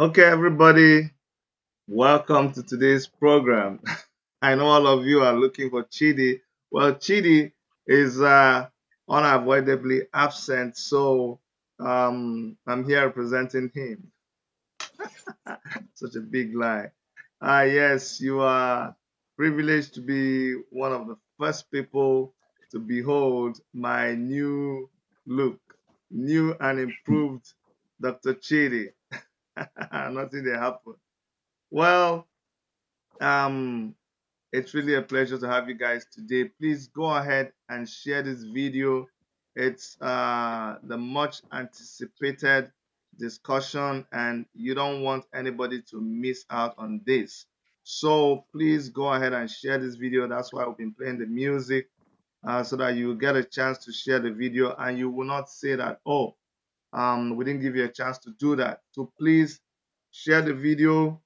Okay, everybody, welcome to today's program. I know all of you are looking for Chidi. Well, Chidi is unavoidably absent, so I'm here representing him. Such a big lie. Yes, you are privileged to be one of the first people to behold my new look, new and improved Dr. Chidi. Nothing they happen. Well, um, it's really a pleasure to have you guys today. Please go ahead and share this video. It's the much anticipated discussion, and you don't want anybody to miss out on this. So please go ahead and share this video. That's why we've been playing the music so that you get a chance to share the video and you will not say that, oh, we didn't give you a chance to do that. So please share the video.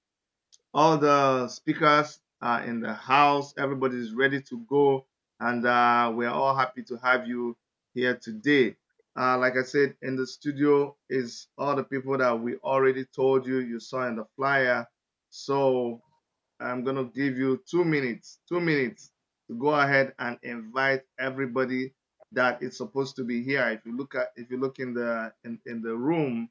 All the speakers are in the house. Everybody is ready to go, and we're all happy to have you here today. Like I said, in the studio is all the people that we already told you saw in the flyer. So I'm gonna give you 2 minutes, 2 minutes to go ahead and invite everybody that is supposed to be here. If you look in the room,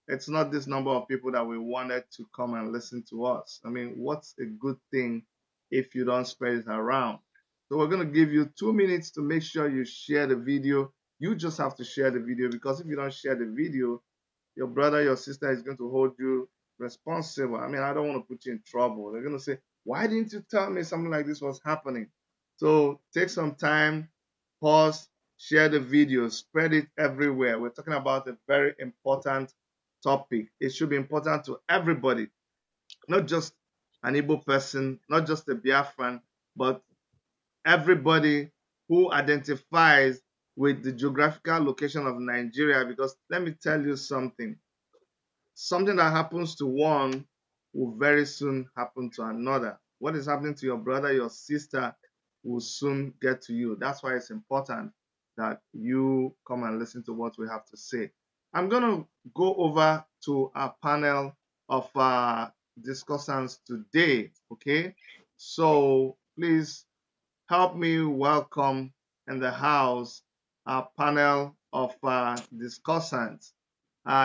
it's not this number of people that we wanted to come and listen to us. I mean, what's a good thing if you don't spread it around? So we're gonna give you 2 minutes to make sure you share the video. You just have to share the video because if you don't share the video, your brother, your sister is going to hold you responsible. I mean, I don't want to put you in trouble. They're going to say, why didn't you tell me something like this was happening? So take some time, pause, share the video, spread it everywhere. We're talking about a very important topic. It should be important to everybody, not just an Igbo person, not just a Biafran, but everybody who identifies with the geographical location of Nigeria. Because let me tell you something that happens to one will very soon happen to another. What is happening to your brother, your sister will soon get to you. That's why it's important that you come and listen to what we have to say. I'm going to go over to our panel of discussants today, okay? So please help me welcome in the house our panel of discussants.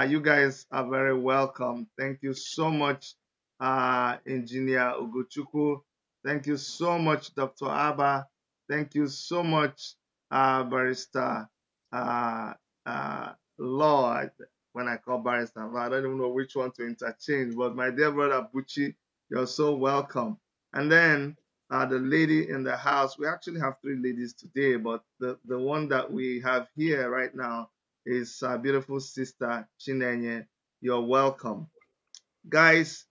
You guys are very welcome. Thank you so much, Engineer Ugochukwu. Thank you so much, Dr. Abba. Thank you so much, Barrister Law. When I call Barrister Law, I don't even know which one to interchange, but my dear brother Buchi, you're so welcome. And then the lady in the house, we actually have three ladies today, but the one that we have here right now is our beautiful sister Chinenye. You're welcome. Guys,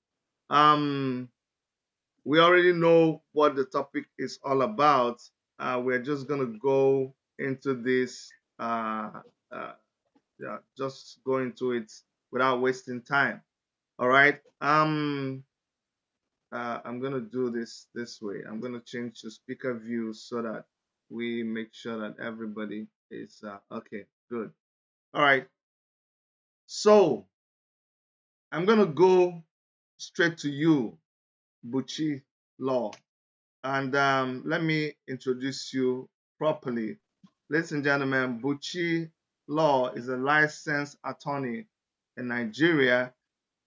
we already know what the topic is all about. We're just gonna go into this, yeah, just go into it without wasting time. All right. I'm gonna do this way. I'm gonna change the speaker view so that we make sure that everybody is okay. Good. All right. So I'm gonna go straight to you, Buchi Law, and let me introduce you properly. Ladies and gentlemen, Buchi Law is a licensed attorney in Nigeria.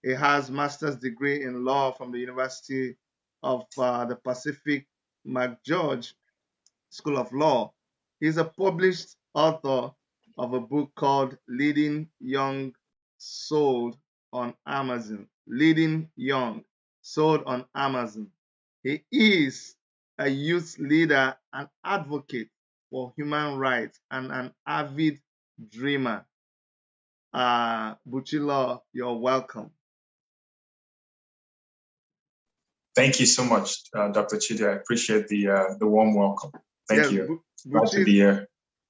He has master's degree in law from the University of the Pacific McGeorge School of Law. He's a published author of a book called Leading Young, sold on Amazon. Leading Young, sold on Amazon. He is a youth leader and advocate for human rights and an avid dreamer. Buchilo, you're welcome. Thank you so much, Dr. Chidi. I appreciate the warm welcome. Thank you. Glad to be here.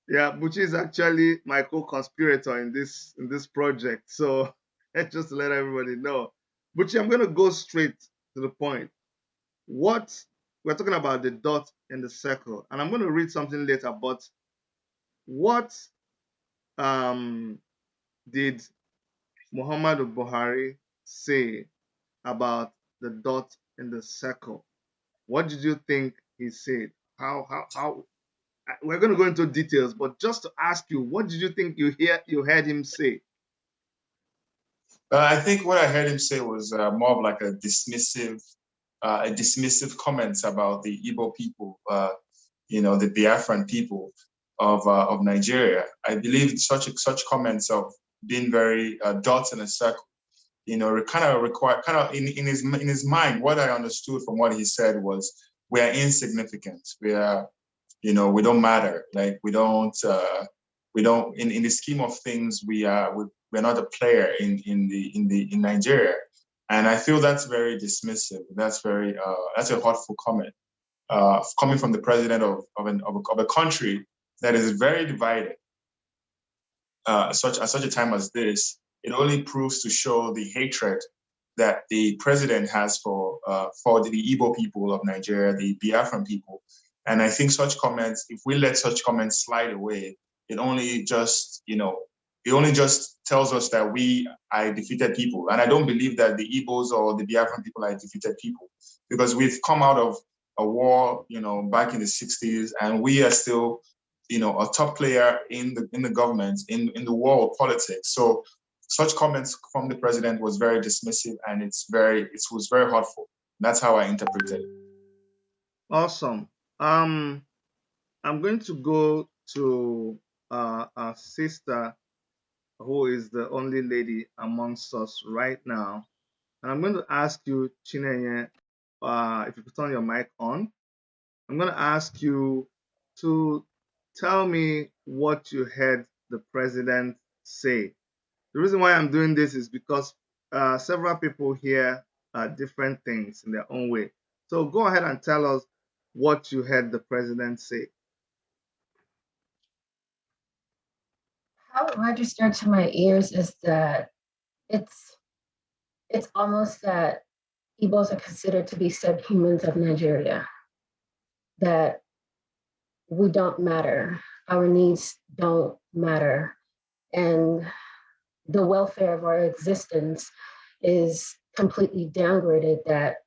Yeah, Buchi is actually my co-conspirator in this project. So just to let everybody know. Buchi, I'm going to go straight to the point. What we're talking about, the dot in the circle, and I'm going to read something later, but what did Muhammadu Buhari say about the dot in the circle. What did you think he said? How we're going to go into details, but just to ask you, what did you think you heard him say? I think what I heard him say was more of like a dismissive comments about the Igbo people, the Biafran people of Nigeria. I believe such comments of being very dots in a circle, kind of in his mind. What I understood from what he said was, we are insignificant. We are, we don't matter. Like we don't in the scheme of things, we're not a player in Nigeria. And I feel that's very dismissive. That's that's a hurtful comment coming from the president of a country that is very divided. At such a time as this, it only proves to show the hatred that the president has for the Igbo people of Nigeria, the Biafran people. And I think such comments, if we let such comments slide away, it only just tells us that we are defeated people. And I don't believe that the Igbos or the Biafran people are defeated people, because we've come out of a war, back in the 60s, and we are still, a top player in the government, in the world of politics. So such comments from the president was very dismissive, and it was very hurtful. That's how I interpreted it. Awesome. I'm going to go to our sister, who is the only lady amongst us right now. And I'm going to ask you, Chinenye, if you could turn your mic on. I'm going to ask you to tell me what you heard the president say. The reason why I'm doing this is because several people hear different things in their own way. So go ahead and tell us what you heard the president say. How it registered to my ears is that it's almost that Igbos are considered to be subhumans of Nigeria, that we don't matter, our needs don't matter, and the welfare of our existence is completely downgraded, that,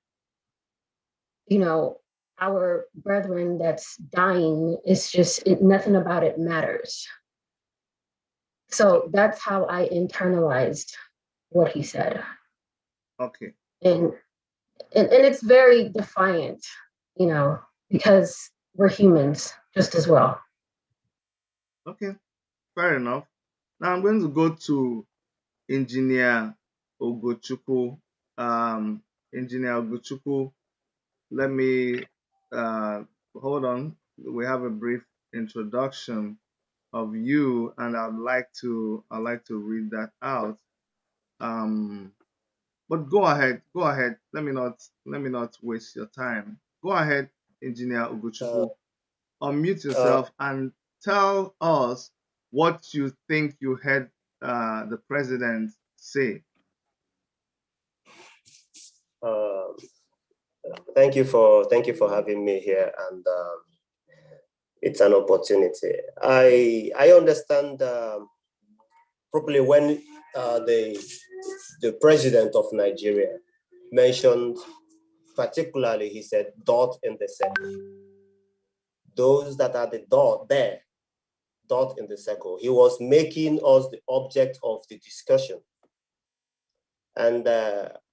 our brethren that's dying, is just, nothing about it matters. So that's how I internalized what he said. Okay. And it's very defiant, because we're humans just as well. Okay, fair enough. Now I'm going to go to Engineer Ogochukwu. Engineer Ogochukwu, let me hold on. We have a brief introduction of you, and I'd like to read that out. But go ahead. Let me not waste your time. Go ahead, Engineer Ogochukwu. Unmute yourself and tell us what you think you heard the president say. Thank you for having me here, and it's an opportunity. I understand properly when the president of Nigeria mentioned, particularly, he said dot in the circle. Those that are the dot there, dot in the circle. He was making us the object of the discussion. And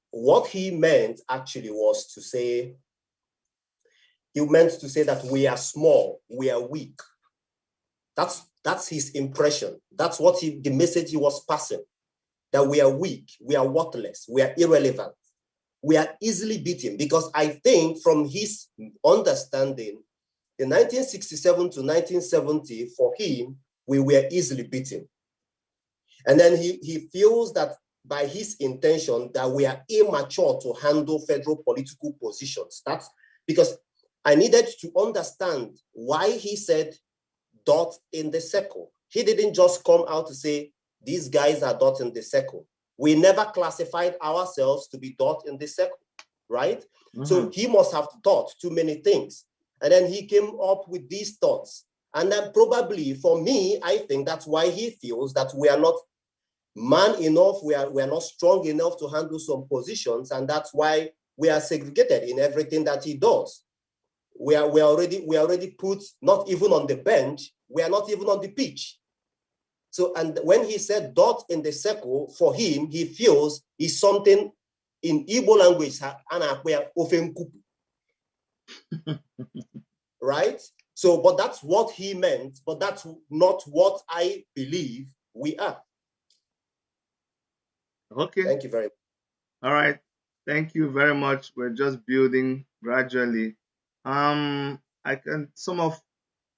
what he meant actually was to say, that we are small, we are weak. That's his impression. That's what the message he was passing, that we are weak, we are worthless, we are irrelevant, we are easily beaten. Because I think from his understanding, in 1967 to 1970, for him, we were easily beaten. And then he feels that by his intention that we are immature to handle federal political positions. That's because I needed to understand why he said dot in the circle. He didn't just come out to say, these guys are dot in the circle. We never classified ourselves to be dot in the circle, right? Mm-hmm. So he must have thought too many things. And then he came up with these thoughts. And then probably for me, I think that's why he feels that we are not man enough, we are not strong enough to handle some positions, and that's why we are segregated in everything that he does. We are already put not even on the bench, we are not even on the pitch. So, and when he said dot in the circle, for him, he feels is something in Igbo language, right? So, but that's what he meant, but that's not what I believe we are. Okay. Thank you very much. All right. Thank you very much. We're just building gradually.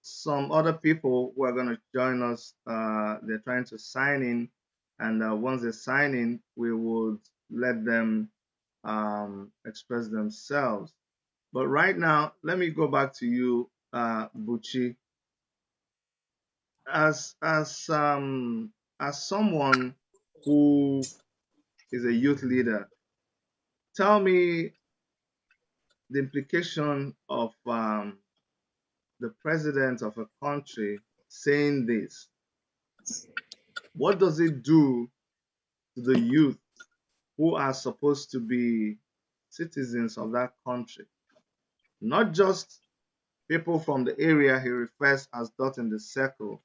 Some other people who are going to join us, they're trying to sign in, and once they sign in, we would let them express themselves. But right now, let me go back to you, Buchi. As someone who is a youth leader, tell me the implication of the president of a country saying this. What does it do to the youth who are supposed to be citizens of that country? Not just people from the area he refers as dot in the circle,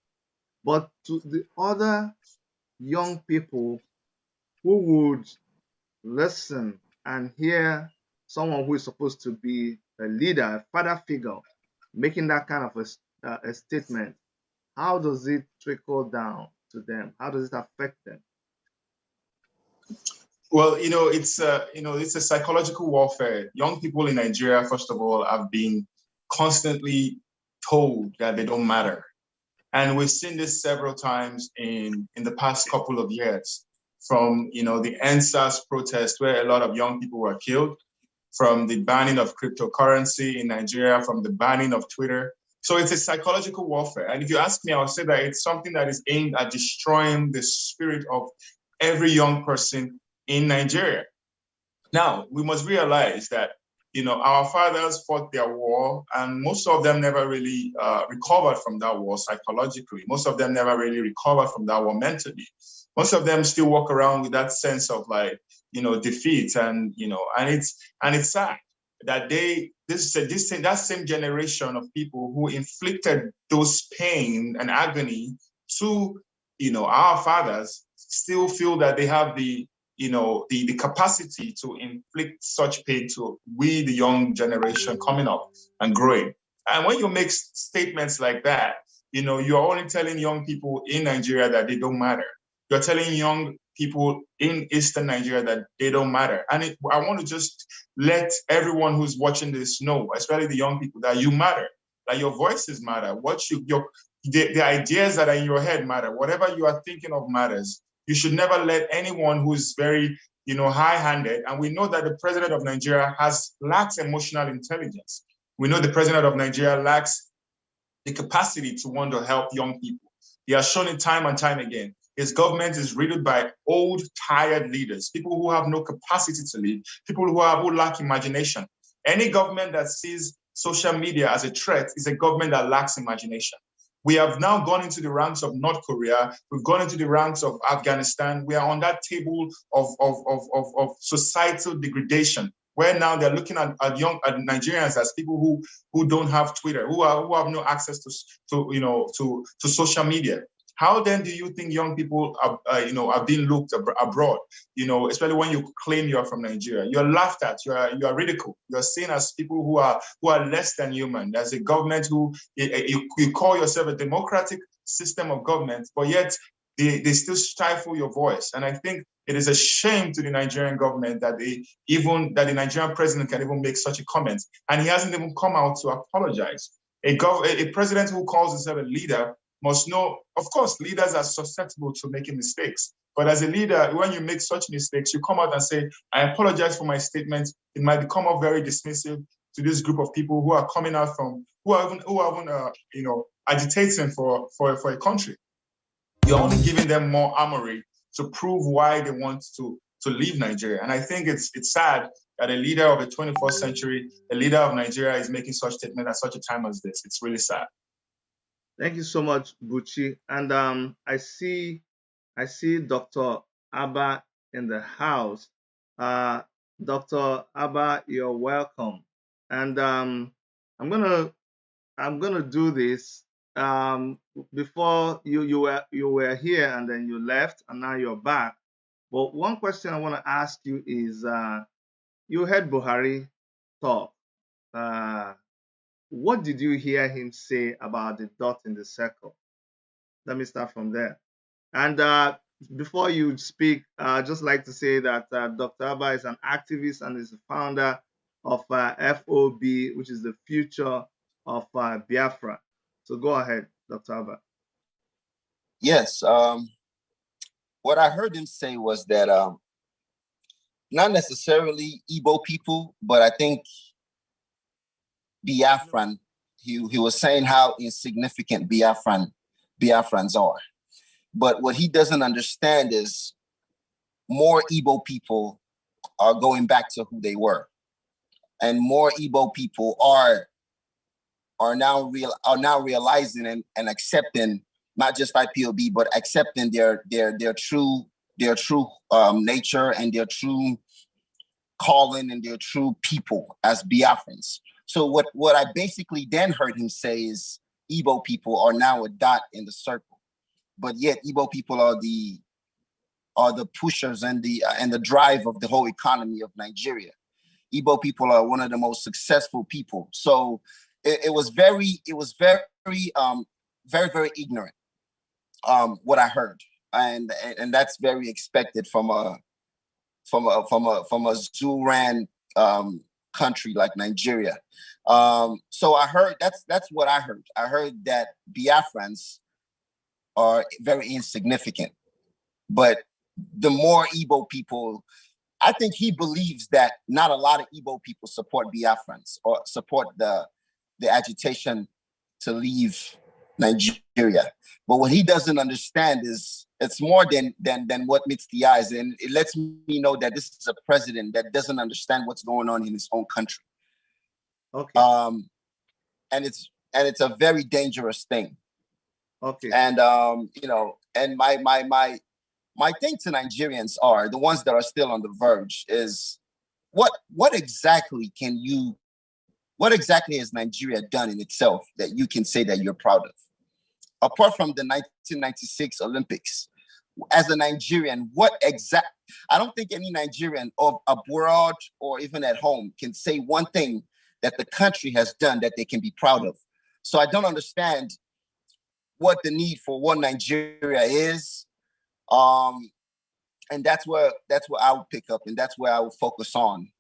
but to the other young people who would listen and hear someone who is supposed to be a leader, a father figure, making that kind of a statement. How does it trickle down to them? How does it affect them? Well, it's a psychological warfare. Young people in Nigeria, first of all, have been constantly told that they don't matter. And we've seen this several times in the past couple of years, from the NSAS protest where a lot of young people were killed, from the banning of cryptocurrency in Nigeria, from the banning of Twitter. So it's a psychological warfare. And if you ask me, I would say that it's something that is aimed at destroying the spirit of every young person in Nigeria. Now, we must realize that our fathers fought their war, and most of them never really recovered from that war psychologically. Most of them never really recovered from that war mentally. Most of them still walk around with that sense of defeat, and it's sad that that same generation of people who inflicted those pain and agony to our fathers still feel that they have the capacity to inflict such pain to we, the young generation coming up and growing. And when you make statements like that, you're only telling young people in Nigeria that they don't matter. You're telling young people in Eastern Nigeria that they don't matter. And I want to just let everyone who's watching this know, especially the young people, that you matter, that your voices matter. The ideas that are in your head matter. Whatever you are thinking of matters. You should never let anyone who's very, high-handed, and we know that the president of Nigeria lacks emotional intelligence. We know the president of Nigeria lacks the capacity to want to help young people. He has shown it time and time again. His government is riddled by old, tired leaders, people who have no capacity to lead, people who lack imagination. Any government that sees social media as a threat is a government that lacks imagination. We have now gone into the ranks of North Korea. We've gone into the ranks of Afghanistan. We are on that table of societal degradation, where now they're looking at Nigerians as people who don't have Twitter, who have no access to social media. How then do you think young people are being looked abroad? Especially when you claim you are from Nigeria, you're laughed at, you are ridiculed, you're seen as people who are less than human. There's a government who you call yourself a democratic system of government, but yet they still stifle your voice. And I think it is a shame to the Nigerian government that the Nigerian president can even make such a comment, and he hasn't even come out to apologize. A president who calls himself a leader must know, of course, leaders are susceptible to making mistakes. But as a leader, when you make such mistakes, you come out and say, I apologize for my statement. It might come off very dismissive to this group of people who are coming out from, who are even agitating for a country. You're only giving them more armory to prove why they want to leave Nigeria. And I think it's sad that a leader of the 21st century, a leader of Nigeria, is making such statement at such a time as this. It's really sad. Thank you so much, Buchi. And I see I see Dr. Abba in the house. Dr. Abba, you're welcome. And I'm gonna do this. Before you were here and then you left and now you're back. But one question I want to ask you is, you heard Buhari talk. Uh, what did you hear him say about the dot in the circle? Let me start from there. And before you speak, I'd just like to say that Dr. Abba is an activist and is the founder of FOB, which is the future of Biafra. So go ahead, Dr. Abba. Yes. What I heard him say was that not necessarily Igbo people, but I think Biafran, he was saying how insignificant Biafrans are. But what he doesn't understand is more Igbo people are going back to who they were. And more Igbo people are now realizing and accepting not just IPOB, but accepting their true nature and their true calling and their true people as Biafrans. So what I basically then heard him say is Igbo people are now a dot in the circle, but yet Igbo people are the pushers and the drive of the whole economy of Nigeria. Igbo people are one of the most successful people. So it was very ignorant, what I heard, and that's very expected from a Zuran country like Nigeria. So I heard that's what I heard. I heard that Biafrans are very insignificant, but the more Igbo people, I think he believes that not a lot of Igbo people support Biafrans or support the agitation to leave Nigeria. But what he doesn't understand is it's more than what meets the eyes. And it lets me know that this is a president that doesn't understand what's going on in his own country. Okay. And it's a very dangerous thing. Okay. And and my thing to Nigerians are the ones that are still on the verge is what exactly has Nigeria done in itself that you can say that you're proud of? Apart from the 1996 Olympics, as a Nigerian, I don't think any Nigerian abroad or even at home can say one thing that the country has done that they can be proud of. So I don't understand what the need for one Nigeria is. And that's where I would pick up, and that's where I would focus on.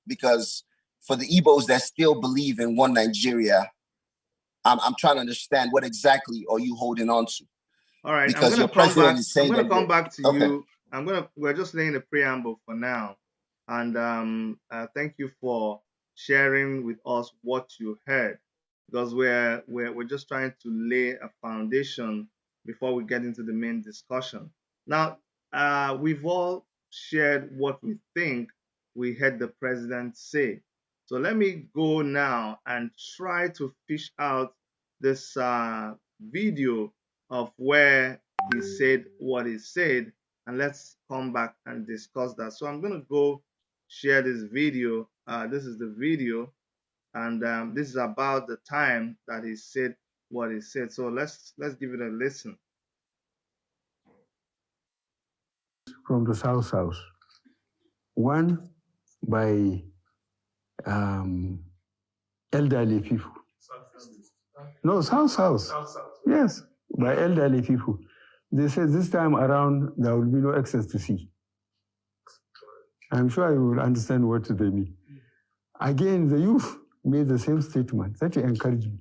Because for the Igbos that still believe in one Nigeria, I'm trying to understand what exactly are you holding on to? All right, because your president is saying I'm going to come back to you. Okay. We're just laying a preamble for now, and thank you for sharing with us what you heard, because we're just trying to lay a foundation before we get into the main discussion. Now, we've all shared what we think we heard the president say. So let me go now and try to fish out this video of where he said what he said, and let's come back and discuss that. So I'm going to go share this video. This is the video, and this is about the time that he said what he said. So let's give it a listen. From the South. One by elderly people. No, South. Yes, by elderly people. They said this time around there will be no access to sea. I'm sure you will understand what they mean. Again, the youth made the same statement. That encouraged me.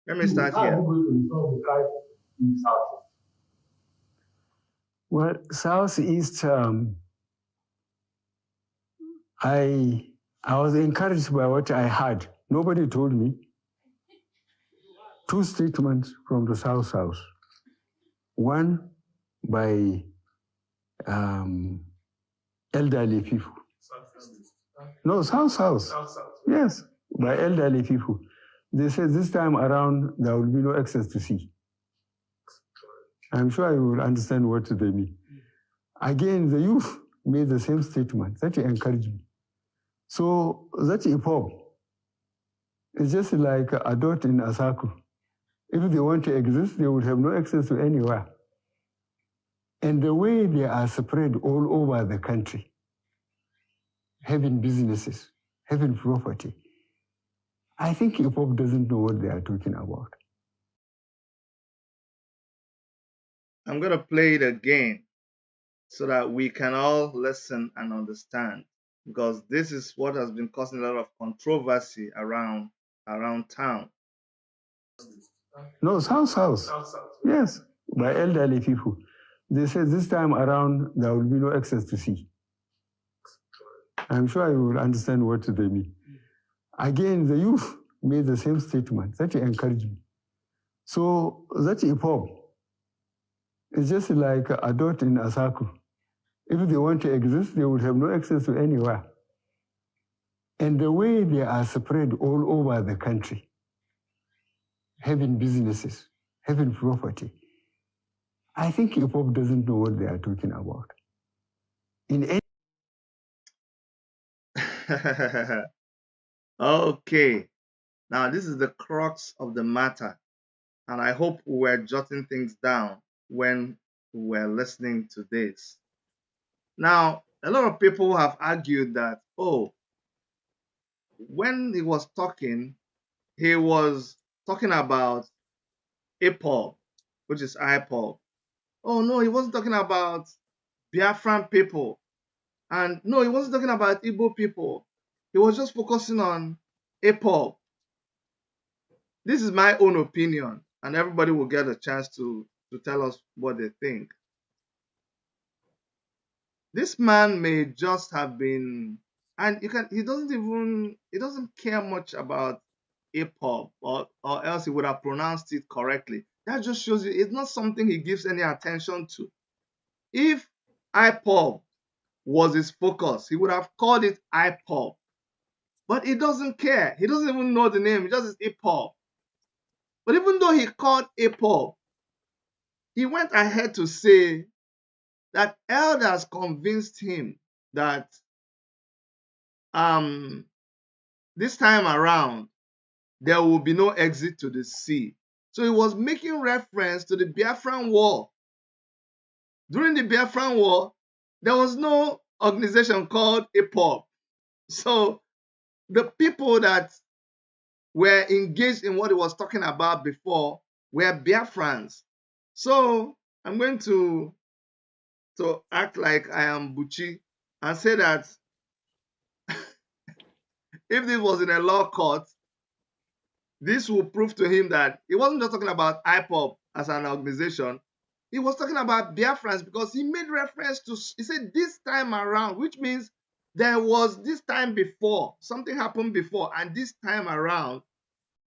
Let me start here. Well, Southeast, I was encouraged by what I heard. Nobody told me. Two statements from the South. One by elderly people. No, South. Yes, by elderly people. They said this time around there will be no access to sea. I'm sure you will understand what they mean. Again, the youth made the same statement that encouraged me. So that EPOB is just like a dot in a circle. If they want to exist, they would have no access to anywhere. And the way they are spread all over the country, having businesses, having property, I think EPOB doesn't know what they are talking about. I'm going to play it again so that we can all listen and understand, because this is what has been causing a lot of controversy around town. No, South. Yes, by elderly people. They said this time around there will be no access to sea. I'm sure you will understand what they mean. Again, the youth made the same statement that encouraged me. So that EPOB is just like a dot in a circle. If they want to exist, they would have no access to anywhere. And the way they are spread all over the country, having businesses, having property, I think EPOB doesn't know what they are talking about. In any Okay, now this is the crux of the matter, and I hope we were jotting things down when we were listening to this. Now, a lot of people have argued that, oh, when he was talking about IPOB, which is IPOB. Oh no, he wasn't talking about Biafran people. And no, he wasn't talking about Igbo people. He was just focusing on IPOB. This is my own opinion, and everybody will get a chance to tell us what they think. This man may just have been, and he doesn't care much about IPOB, or else he would have pronounced it correctly. That just shows you it's not something he gives any attention to. If IPOB was his focus, he would have called it IPOB. But he doesn't care. He doesn't even know the name. He just is IPOB. But even though he called IPOB, he went ahead to say that elders convinced him that this time around there will be no exit to the sea. So he was making reference to the Biafran War. During the Biafran War, there was no organization called IPOB. So the people that were engaged in what he was talking about before were Biafrans. So I'm going to act like I am Buchi and say that if this was in a law court, this will prove to him that he wasn't just talking about IPOB as an organization. He was talking about Biafrans, because he made reference to, he said this time around, which means there was this time before, something happened before, and this time around,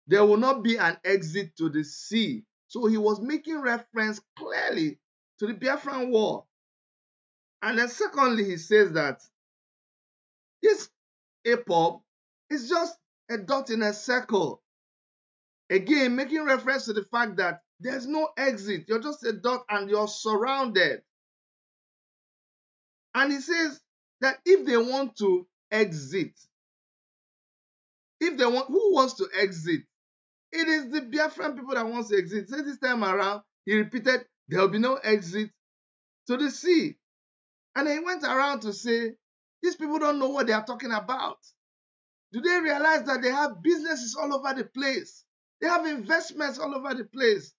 there will not be an exit to the sea. So he was making reference clearly to the Biafran War. And then secondly, he says that this IPOB is just a dot in a circle. Again, making reference to the fact that there's no exit. You're just a dot and you're surrounded. And he says that if they want to exit, who wants to exit? It is the Biafran people that wants to exit. So this time around, he repeated, there will be no exit to the sea. And he went around to say, these people don't know what they are talking about. Do they realize that they have businesses all over the place? They have investments all over the place.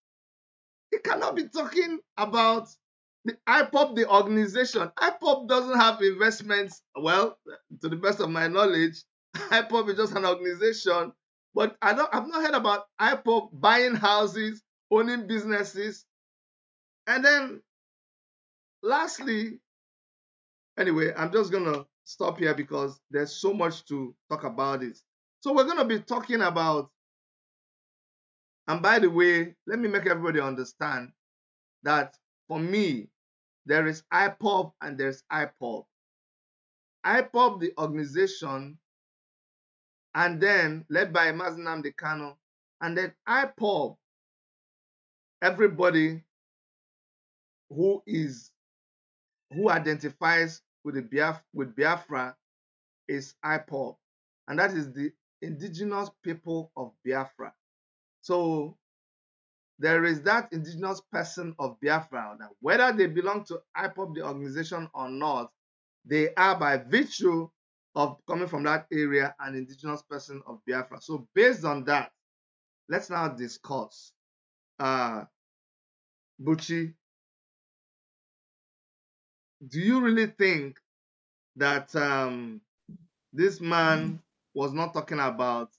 He cannot be talking about the IPOB, the organization. IPOB doesn't have investments. Well, to the best of my knowledge, IPOB is just an organization. But I've not heard about IPOB buying houses, owning businesses. And then lastly, anyway, I'm just going to stop here because there's so much to talk about it. So we're going to be talking about, and by the way, let me make everybody understand that for me, there is IPOB and there's IPOB. IPOB, the organization, and then led by Mazi Nnamdi Kanu, and then IPOB, everybody who identifies with Biafra is IPOB, and that is the indigenous people of Biafra. So there is that indigenous person of Biafra, that whether they belong to IPOB, the organization, or not, they are, by virtue of coming from that area, an indigenous person of Biafra. So based on that, let's now discuss. Buchi, do you really think that this man was not talking about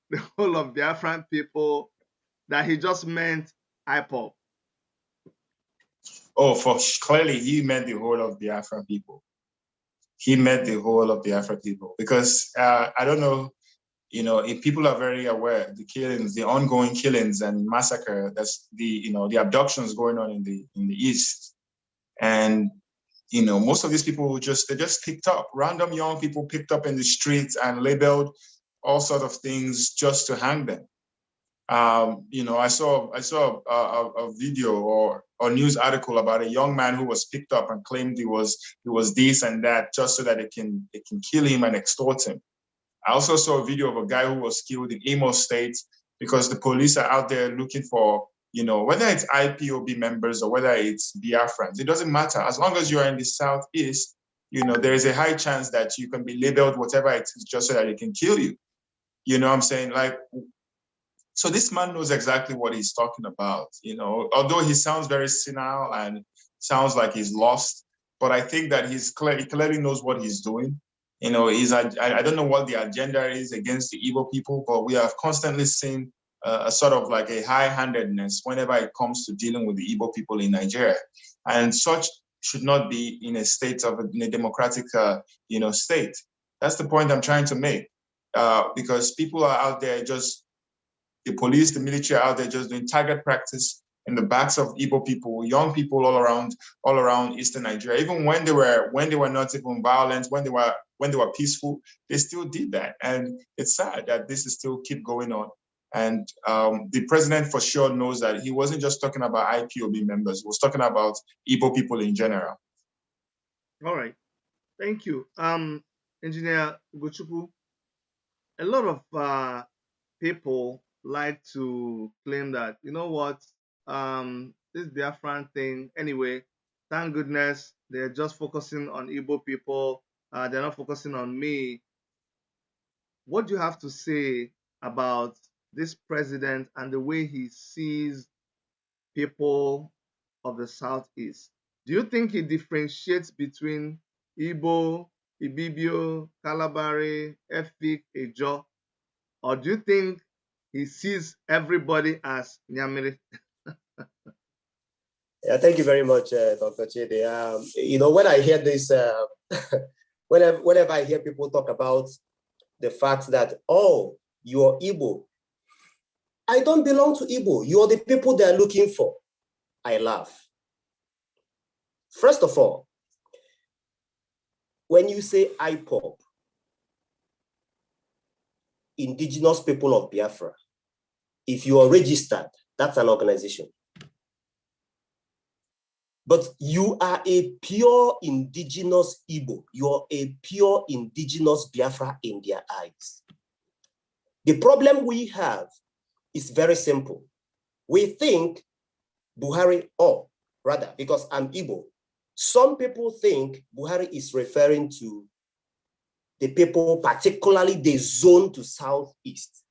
the whole of Biafran people, that he just meant IPOB? Oh, clearly he meant the whole of Biafran people. He meant the whole of Biafran people, because I don't know, if people are very aware, the killings, the ongoing killings and massacre, that's the abductions going on in the East. And, most of these people they just picked up, random young people picked up in the streets and labeled all sorts of things just to hang them. I saw a video or news article about a young man who was picked up and claimed he was this and that, just so that they can kill him and extort him. I also saw a video of a guy who was killed in Imo State because the police are out there looking for, whether it's IPOB members or whether it's Biafrans, it doesn't matter. As long as you are in the Southeast, there is a high chance that you can be labeled whatever it is just so that they can kill you. You know what I'm saying? So this man knows exactly what he's talking about, although he sounds very senile and sounds like he's lost, but I think that he clearly knows what he's doing. I don't know what the agenda is against the Igbo people, but we have constantly seen a sort of like a high-handedness whenever it comes to dealing with the Igbo people in Nigeria. And such should not be in a democratic, state. That's the point I'm trying to make, because people are out there the police, the military are out there just doing target practice in the backs of Igbo people, young people all around Eastern Nigeria. Even when they were not even violent, when they were peaceful, they still did that. And it's sad that this is still keep going on. And the president for sure knows that he wasn't just talking about IPOB members, he was talking about Igbo people in general. All right. Thank you. Engineer Ugochukwu, a lot of people like to claim that, this Biafran thing, anyway, thank goodness they're just focusing on Igbo people. They're not focusing on me. What do you have to say about this president and the way he sees people of the Southeast? Do you think he differentiates between Igbo, Ibibio, Kalabari, Efik, Ejo? Or do you think he sees everybody as Nyamiri? Yeah, thank you very much, Dr. Chidi. When I hear this, whenever I hear people talk about the fact that, oh, you're Igbo, I don't belong to Igbo. You're the people they're looking for. I laugh. First of all, when you say IPOB, Indigenous People of Biafra, if you are registered, that's an organization. But you are a pure indigenous Igbo. You're a pure indigenous Biafra in their eyes. The problem we have is very simple. We think Buhari, or rather, because I'm Igbo, some people think Buhari is referring to the people, particularly the zone to Southeast.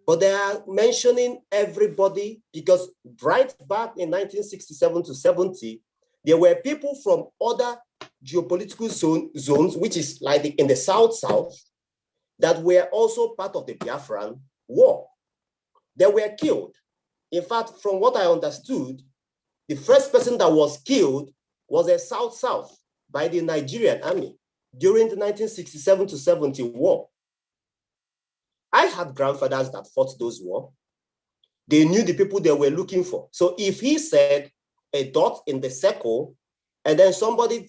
But they are mentioning everybody because right back in 1967 to 70, there were people from other geopolitical zones, which is like in the South, that were also part of the Biafran war. They were killed. In fact, from what I understood, the first person that was killed was a South by the Nigerian army during the 1967 to 70 war. I had grandfathers that fought those wars. They knew the people they were looking for. So if he said a dot in the circle, and then somebody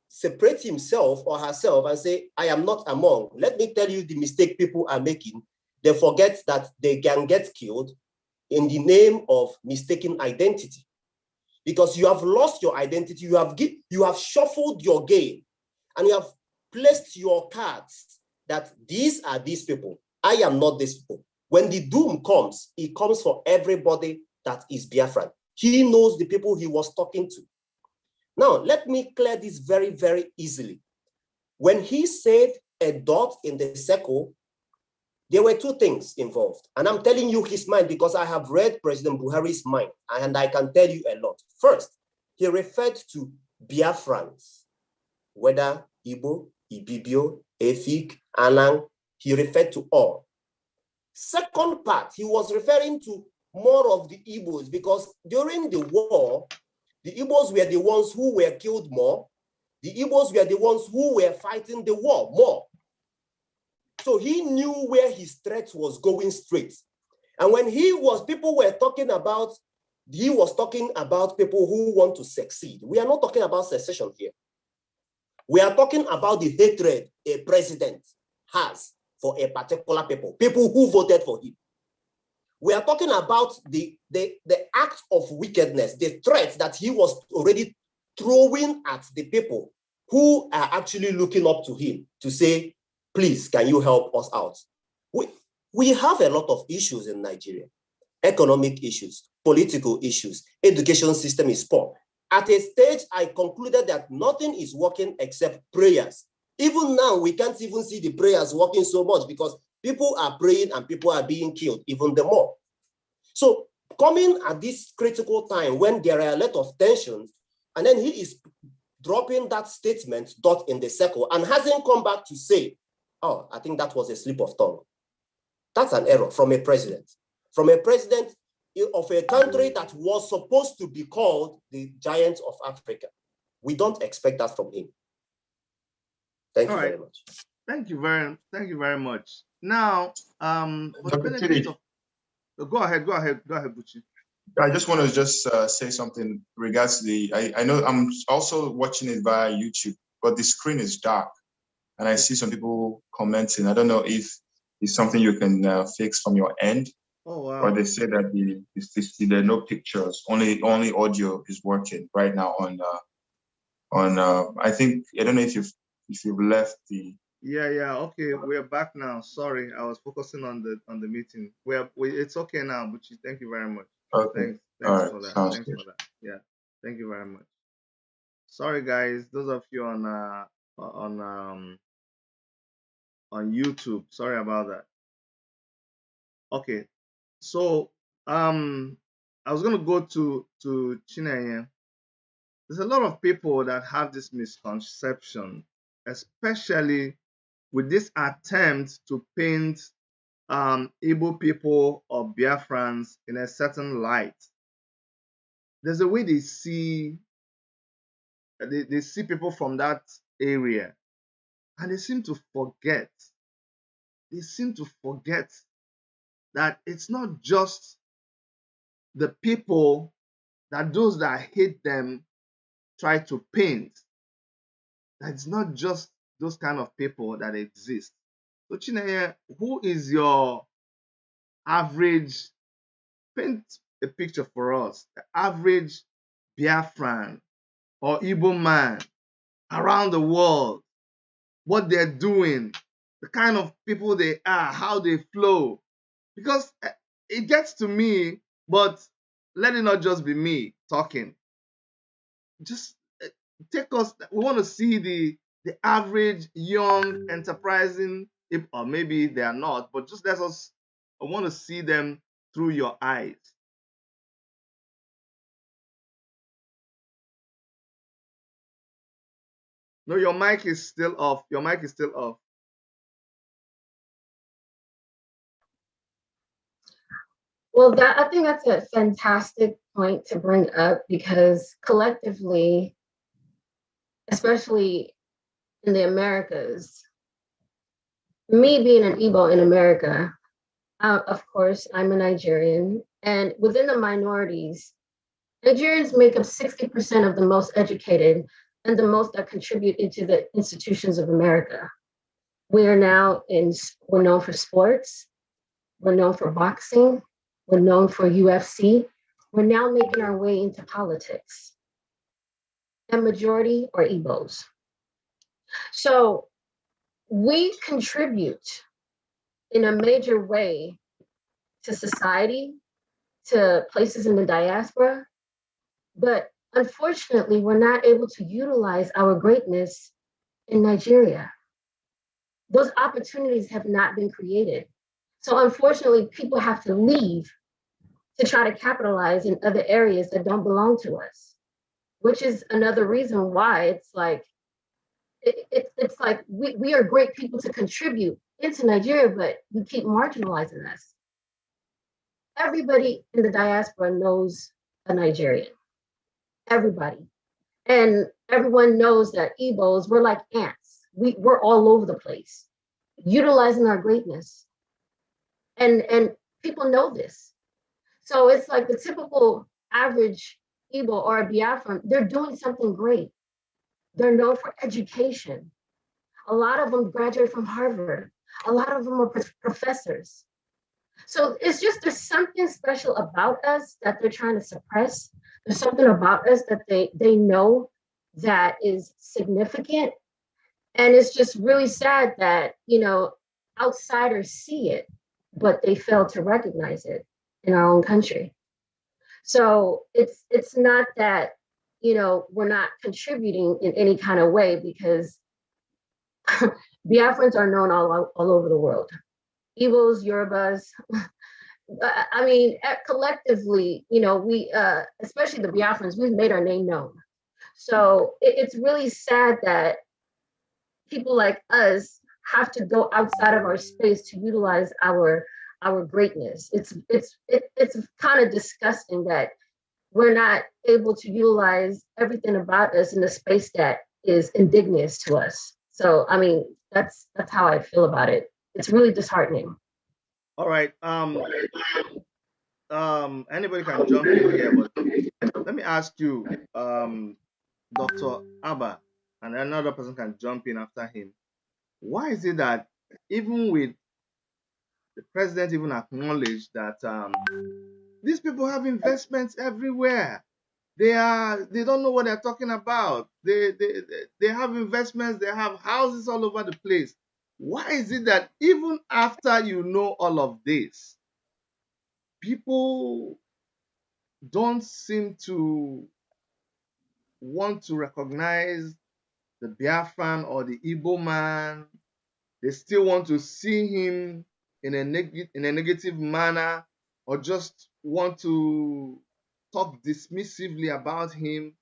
separate himself or herself and say, I am not among, let me tell you the mistake people are making. They forget that they can get killed in the name of mistaken identity. because you have lost your identity. You have shuffled your game, and you have placed your cards that these are these people. I am not these people. When the doom comes, it comes for everybody that is Biafran. He knows the people he was talking to. Now, let me clear this very, very easily. When he said a dot in the circle, there were two things involved. And I'm telling you his mind because I have read President Buhari's mind, and I can tell you a lot. First, he referred to Biafrans, whether Igbo, Ibibio, Efik, Anang, he referred to all. Second part, he was referring to more of the Igbos because during the war, the Igbos were the ones who were killed more. The Igbos were the ones who were fighting the war more. So he knew where his threat was going straight. And when people were talking about, he was talking about people who want to succeed. We are not talking about secession here. We are talking about the hatred a president has for a particular people who voted for him. We are talking about the act of wickedness, the threats that he was already throwing at the people who are actually looking up to him to say, please, can you help us out? We have a lot of issues in Nigeria, economic issues, political issues, education system is poor. At a stage, I concluded that nothing is working except prayers. Even now, we can't even see the prayers working so much because people are praying and people are being killed even the more. So coming at this critical time when there are a lot of tensions, and then he is dropping that statement, dot in the circle, and hasn't come back to say, oh, I think that was a slip of tongue. That's an error from a president. From a president of a country that was supposed to be called the giant of Africa. We don't expect that from him. Thank you very much. Thank you very much. Now, for the benefit of, go ahead, Buchi. I just want to say something in regards to the, I know I'm also watching it via YouTube, but the screen is dark and I see some people commenting. I don't know if it's something you can fix from your end. Oh, wow. Or they say that there are no pictures, only audio is working right now on I think, I don't know if you've left the. Yeah. Okay, we're back now. Sorry, I was focusing on the meeting. It's okay now, Buchi. Thank you very much. Okay. Thanks for that. Sounds Thanks good. for that. Yeah. Thank you very much. Sorry, guys. Those of you on YouTube. Sorry about that. Okay. So I was gonna go to Chinenye. There's a lot of people that have this misconception, especially with this attempt to paint Igbo people or Biafrans in a certain light. There's a way they see people from that area, and they seem to forget. That it's not just the people that those that hate them try to paint. That it's not just those kind of people that exist. So Chinenye, who is your average, paint a picture for us, the average Biafran or Igbo man around the world, what they're doing, the kind of people they are, how they flow. Because it gets to me, but let it not just be me talking. Just take us, we want to see the average young enterprising, or maybe they are not, but just I want to see them through your eyes. No, your mic is still off. Well, I think that's a fantastic point to bring up because collectively, especially in the Americas, me being an Igbo in America, of course, I'm a Nigerian, and within the minorities, Nigerians make up 60% of the most educated and the most that contribute into the institutions of America. We're known for sports, we're known for boxing, we're known for UFC, we're now making our way into politics, and majority are Igbos. So we contribute in a major way to society, to places in the diaspora, but unfortunately, we're not able to utilize our greatness in Nigeria. Those opportunities have not been created. So unfortunately, people have to leave to try to capitalize in other areas that don't belong to us, which is another reason why it's like, it's like we are great people to contribute into Nigeria, but you keep marginalizing us. Everybody in the diaspora knows a Nigerian, everybody. And everyone knows that Igbos, we're like ants. We're all over the place, utilizing our greatness. And people know this. So it's like the typical average Igbo or a Biafran, they're doing something great. They're known for education. A lot of them graduate from Harvard. A lot of them are professors. So it's just, there's something special about us that they're trying to suppress. There's something about us that they know that is significant. And it's just really sad that, you know, outsiders see it, but they fail to recognize it in our own country. So it's not that, you know, we're not contributing in any kind of way, because Biafrans are known all over the world. Igbos, Yorubas, I mean, collectively, you know, we, especially the Biafrans, we've made our name known. So it's really sad that people like us have to go outside of our space to utilize our greatness. It's kind of disgusting that we're not able to utilize everything about us in a space that is indigenous to us. So, I mean, that's how I feel about it. It's really disheartening. All right. Anybody can jump in here, but let me ask you, Dr. Abba, and another person can jump in after him. Why is it that even with the president even acknowledged that these people have investments everywhere? They don't know what they're talking about. They have investments, they have houses all over the place. Why is it that even after you know all of this, people don't seem to want to recognize the Biafran or the Igbo man? They still want to see him in a negative manner, or just want to talk dismissively about him.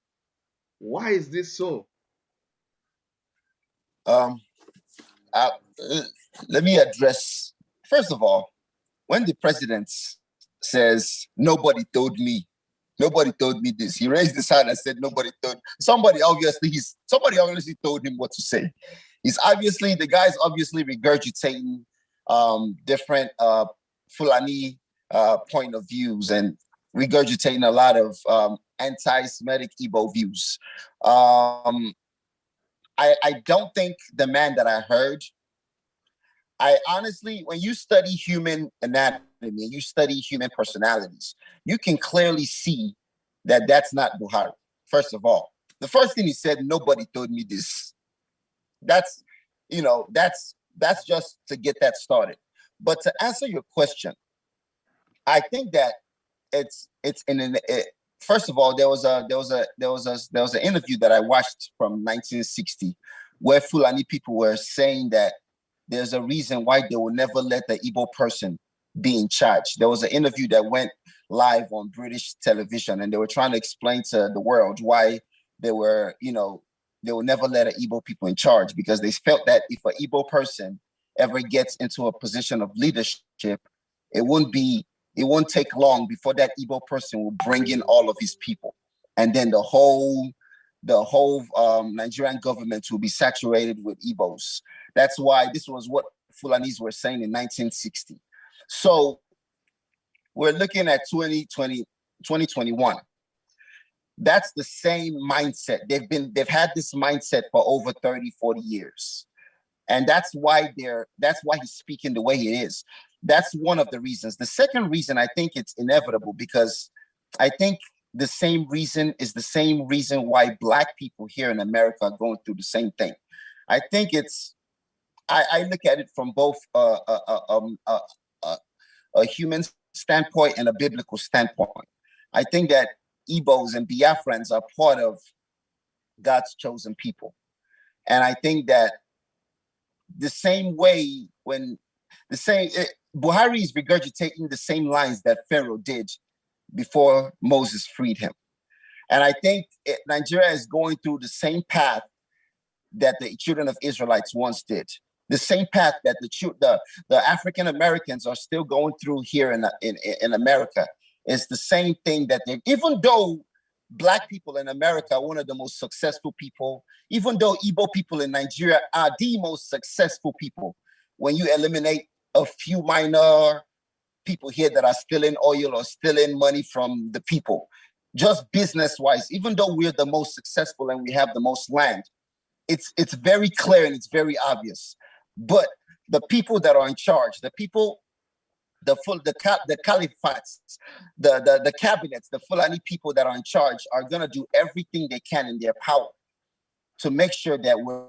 Why is this so? Let me address, first of all, when the president says, nobody told me this, he raised his hand and said, nobody told, somebody obviously told him what to say. The guy's obviously regurgitating different Fulani point of views and regurgitating a lot of anti-Semitic Igbo views. I don't think the man that I heard, I honestly, when you study human anatomy and you study human personalities, you can clearly see that that's not Buhari. First of all, the first thing he said, nobody told me this. That's just to get that started. But to answer your question, I think that first of all, there was an interview that I watched from 1960 where Fulani people were saying that there's a reason why they will never let the Igbo person be in charge. There was an interview that went live on British television, and they were trying to explain to the world why they will never let an Igbo people in charge, because they felt that if an Igbo person ever gets into a position of leadership, it won't take long before that Igbo person will bring in all of his people. And then the whole Nigerian government will be saturated with Igbos. That's why this was what Fulanis were saying in 1960. So we're looking at 2021. That's the same mindset. They've had this mindset for over 30, 40 years. And that's why he's speaking the way he is. That's one of the reasons. The second reason, I think it's inevitable, because I think the same reason is the same reason why Black people here in America are going through the same thing. I think I look at it from both a human standpoint and a biblical standpoint. I think that Igbos and Biafrans are part of God's chosen people. And I think that the same way Buhari is regurgitating the same lines that Pharaoh did before Moses freed him. And I think Nigeria is going through the same path that the children of Israelites once did. The same path that the African Americans are still going through here in America. Is the same thing that even though Black people in America are one of the most successful people, even though Igbo people in Nigeria are the most successful people, when you eliminate a few minor people here that are stealing oil or stealing money from the people, just business-wise, even though we're the most successful and we have the most land, it's very clear and it's very obvious. But the people that are in charge, the people, the caliphates, the cabinets, the Fulani people that are in charge are gonna do everything they can in their power to make sure that we're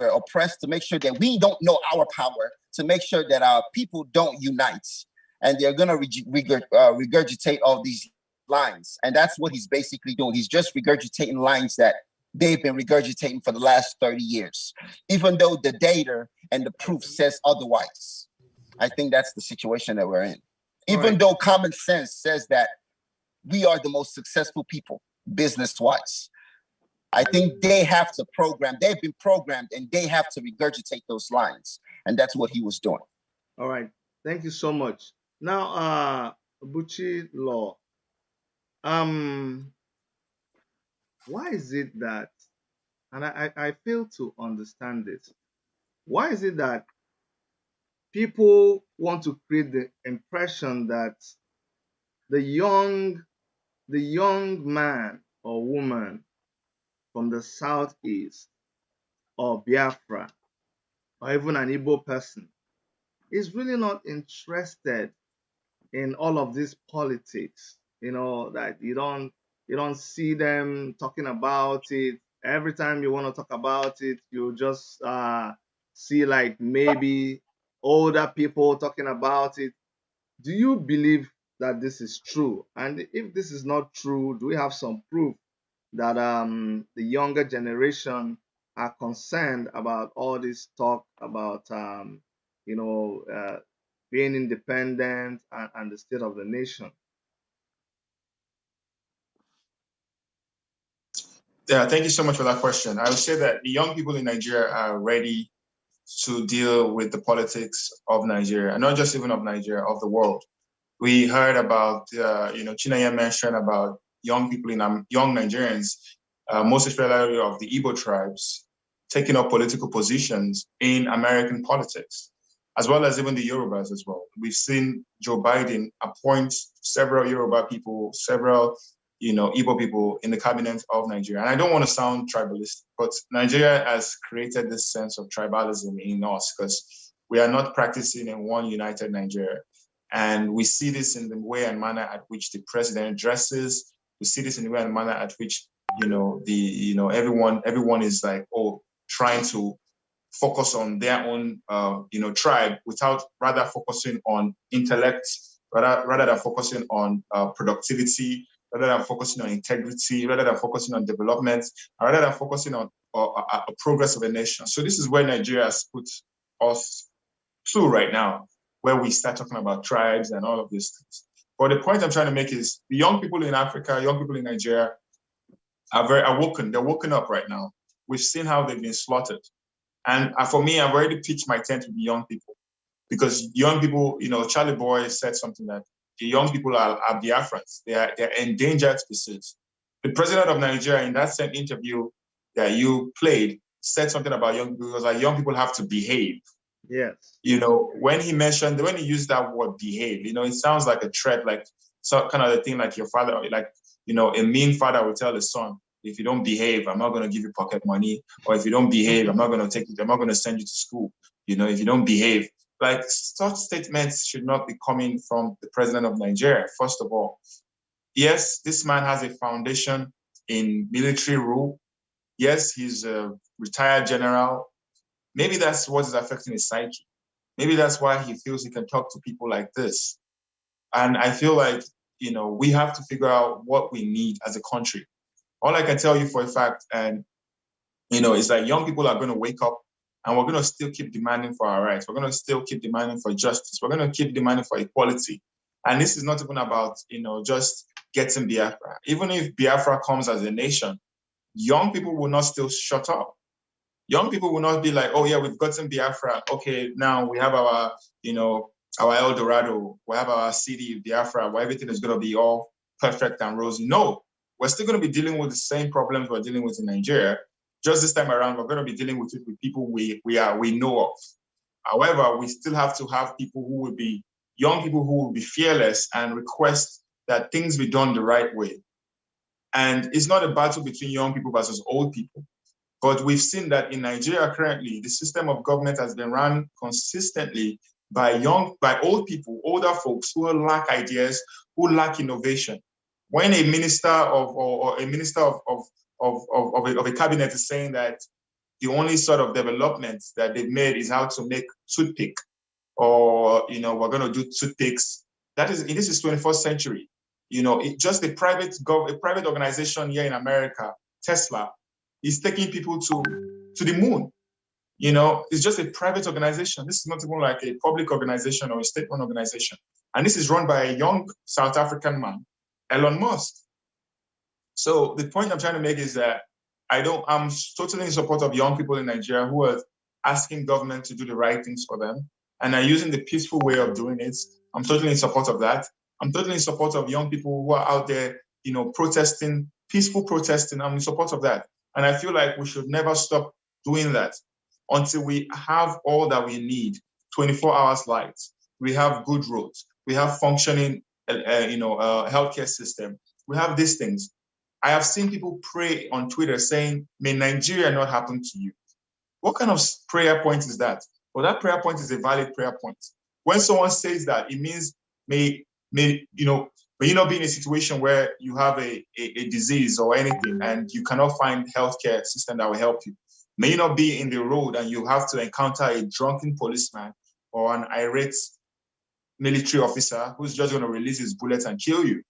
oppressed, to make sure that we don't know our power, to make sure that our people don't unite. And they're gonna regurgitate all these lines. And that's what he's basically doing. He's just regurgitating lines that they've been regurgitating for the last 30 years, even though the data and the proof says otherwise. I think that's the situation that we're in. Even though common sense says that we are the most successful people business-wise, I think they have to program, they've been programmed and they have to regurgitate those lines. And that's what he was doing. All right. Thank you so much. Now, Buchi Law, why is it that, and I fail to understand this, why is it that people want to create the impression that the young man or woman from the Southeast or Biafra or even an Igbo person is really not interested in all of this politics, that you don't see them talking about it. Every time you want to talk about it, you just see like maybe older people talking about it. Do you believe that this is true? And if this is not true, do we have some proof that the younger generation are concerned about all this talk about being independent and the state of the nation? Yeah, thank you so much for that question. I would say that the young people in Nigeria are ready to deal with the politics of Nigeria, and not just even of Nigeria, of the world. We heard about, Chinaya mentioned about young people young Nigerians, most especially of the Igbo tribes, taking up political positions in American politics, as well as even the Yorubas as well. We've seen Joe Biden appoint several Yoruba people, several Igbo people in the cabinet of Nigeria. And I don't want to sound tribalist, but Nigeria has created this sense of tribalism in us because we are not practicing in one united Nigeria. And we see this in the way and manner at which the president dresses. We see this in the way and manner at which, everyone is like, trying to focus on their own, tribe without rather focusing on intellect, rather than focusing on productivity, rather than focusing on integrity, rather than focusing on development, rather than focusing on a progress of a nation. So this is where Nigeria has put us to right now, where we start talking about tribes and all of these things. But the point I'm trying to make is the young people in Africa, young people in Nigeria are very awoken. They're woken up right now. We've seen how they've been slaughtered. And for me, I've already pitched my tent with the young people because young people, Charlie Boy said something that the young people are Biafrans. They're endangered species. The president of Nigeria, in that same interview that you played, said something about young people. It was like young people have to behave. Yes. When he used that word behave, it sounds like a threat, like some kind of the thing like your father, like, a mean father will tell his son, if you don't behave, I'm not going to give you pocket money. Or if you don't behave, I'm not going to send you to school. If you don't behave. Like such statements should not be coming from the president of Nigeria, first of all. yes, this man has a foundation in military rule. Yes, he's a retired general. Maybe that's what is affecting his psyche. Maybe that's why he feels he can talk to people like this. And I feel like, we have to figure out what we need as a country. All I can tell you for a fact, and, is that young people are going to wake up and we're going to still keep demanding for our rights. We're going to still keep demanding for justice. We're going to keep demanding for equality. And this is not even about, just getting Biafra. Even if Biafra comes as a nation, young people will not still shut up. Young people will not be like, oh yeah, we've gotten Biafra. Okay, now we have our, our El Dorado. We have our city Biafra, where everything is going to be all perfect and rosy. No, we're still going to be dealing with the same problems we're dealing with in Nigeria. Just this time around, we're going to be dealing with it with people we know of. However, we still have to have people who will be young people who will be fearless and request that things be done the right way. And it's not a battle between young people versus old people. But we've seen that in Nigeria currently, the system of government has been run consistently by old people, older folks who lack ideas, who lack innovation. When a minister or a minister of a cabinet is saying that the only sort of development that they've made is how to make toothpick, or we're going to do toothpicks. This is 21st century. Just a private organization here in America, Tesla, is taking people to the moon. It's just a private organization. This is not even like a public organization or a state-run organization. And this is run by a young South African man, Elon Musk. So the point I'm trying to make is that I'm totally in support of young people in Nigeria who are asking government to do the right things for them and are using the peaceful way of doing it. I'm totally in support of that. I'm totally in support of young people who are out there, protesting, peaceful protesting. I'm in support of that. And I feel like we should never stop doing that until we have all that we need, 24 hours light. We have good roads. We have functioning, healthcare system. We have these things. I have seen people pray on Twitter saying, may Nigeria not happen to you. What kind of prayer point is that? Well, that prayer point is a valid prayer point. When someone says that, it means may you not be in a situation where you have a disease or anything and you cannot find healthcare system that will help you. May you not be in the road and you have to encounter a drunken policeman or an irate military officer who's just going to release his bullets and kill you.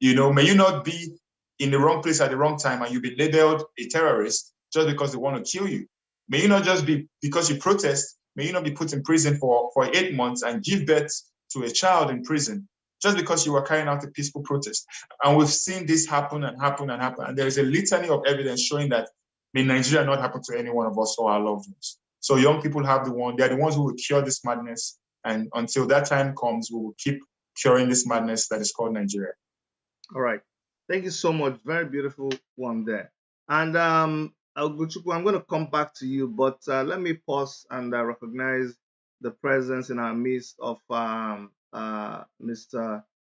May you not be in the wrong place at the wrong time and you'll be labeled a terrorist just because they want to kill you. May you not just be, because you protest, may you not be put in prison for 8 months and give birth to a child in prison just because you were carrying out a peaceful protest. And we've seen this happen and happen and happen. And there is a litany of evidence showing that may Nigeria not happen to any one of us or our loved ones. So young people they're the ones who will cure this madness. And until that time comes, we will keep curing this madness that is called Nigeria. All right. Thank you so much. Very beautiful one there. And Oguchukwu, I'm going to come back to you, but let me pause and recognize the presence in our midst of Mr.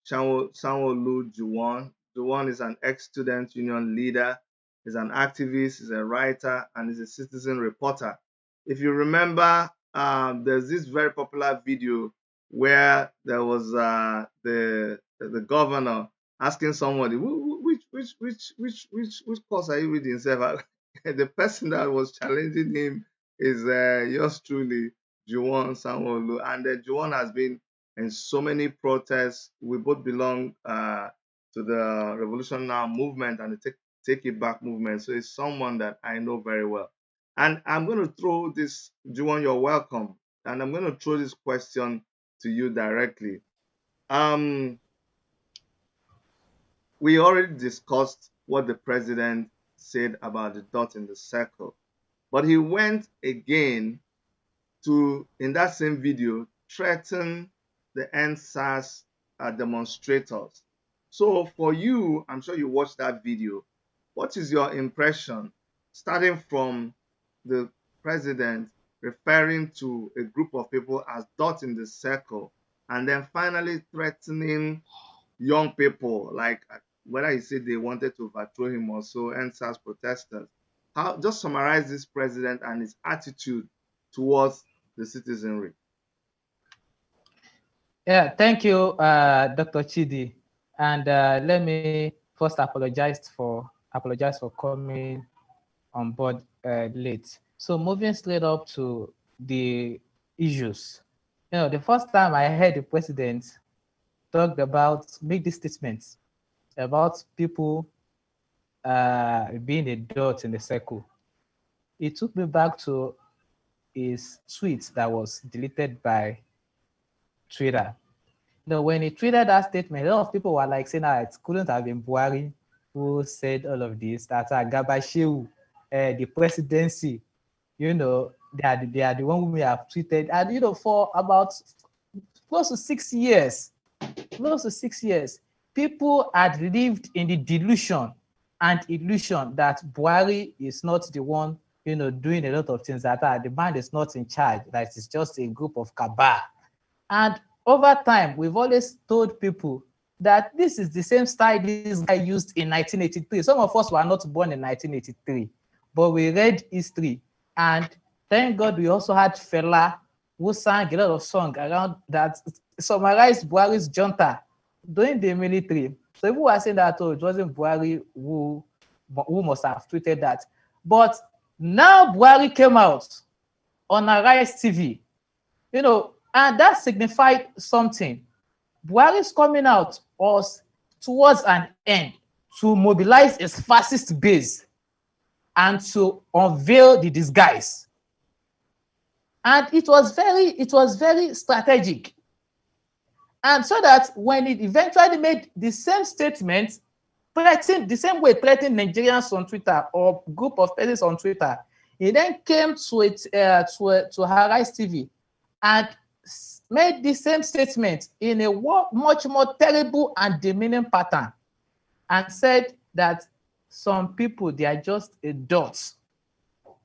Sanwo-Olu Juwon. Juwon is an ex-student union leader, is an activist, is a writer, and is a citizen reporter. If you remember, there's this very popular video where there was the governor asking somebody, which course are you reading? The person that was challenging him is yours truly, Juwon Sanwo-Olu. And Juwon has been in so many protests. We both belong to the Revolution Now movement and the Take It Back movement. So it's someone that I know very well. And I'm going to throw this, Juwon, you're welcome. And I'm going to throw this question to you directly. We already discussed what the president said about the dot in the circle, but he went again to, in that same video, threaten the NSAS demonstrators. So for you, I'm sure you watched that video. What is your impression, starting from the president referring to a group of people as dot in the circle, and then finally threatening young people, like whether he said they wanted to overthrow him or so, NSAS protesters? Just summarize this president and his attitude towards the citizenry. Yeah, thank you, Dr. Chidi. And let me first apologize for coming on board late. So moving straight up to the issues. You know, the first time I heard the president make these statements about people being a dot in the circle, it took me back to his tweet that was deleted by Twitter. You know, when he tweeted that statement, a lot of people were like saying that it couldn't have been Buhari who said all of this, that Gabashew, the presidency, you know, they are the one who we have tweeted. And, you know, for about close to 6 years, people had lived in the delusion and illusion that Buhari is not the one, you know, doing a lot of things, that the man is not in charge, that it's just a group of cabal. And over time, we've always told people that this is the same style this guy used in 1983. Some of us were not born in 1983, but we read history. And thank God we also had Fela, who sang a lot of songs around that summarized Buhari's junta during the military. So people were saying that, oh, it wasn't Buhari who must have tweeted that. But now Buhari came out on Arise TV, you know, and that signified something. Buhari's coming out was towards an end to mobilize its fascist base and to unveil the disguise. And it was very strategic. And so that when it eventually made the same statement, threatening Nigerians on Twitter or group of persons on Twitter, he then came to Arise TV and made the same statement in a much more terrible and demeaning pattern, and said that some people, they are just a dot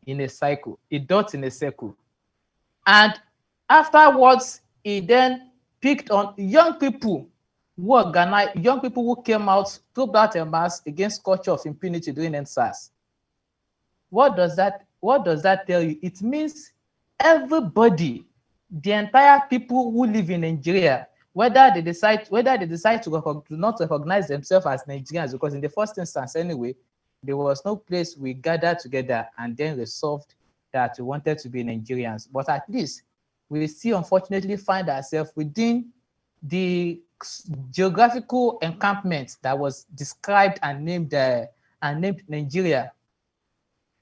in a cycle, a dot in a circle. And afterwards, he then picked on young people who came out, trooped out en masse against culture of impunity during NSAS. What does that tell you? It means everybody, the entire people who live in Nigeria, whether they decide to not recognize themselves as Nigerians, because in the first instance anyway, there was no place we gathered together and then resolved that we wanted to be Nigerians. But at least we still unfortunately find ourselves within the geographical encampment that was described and named Nigeria.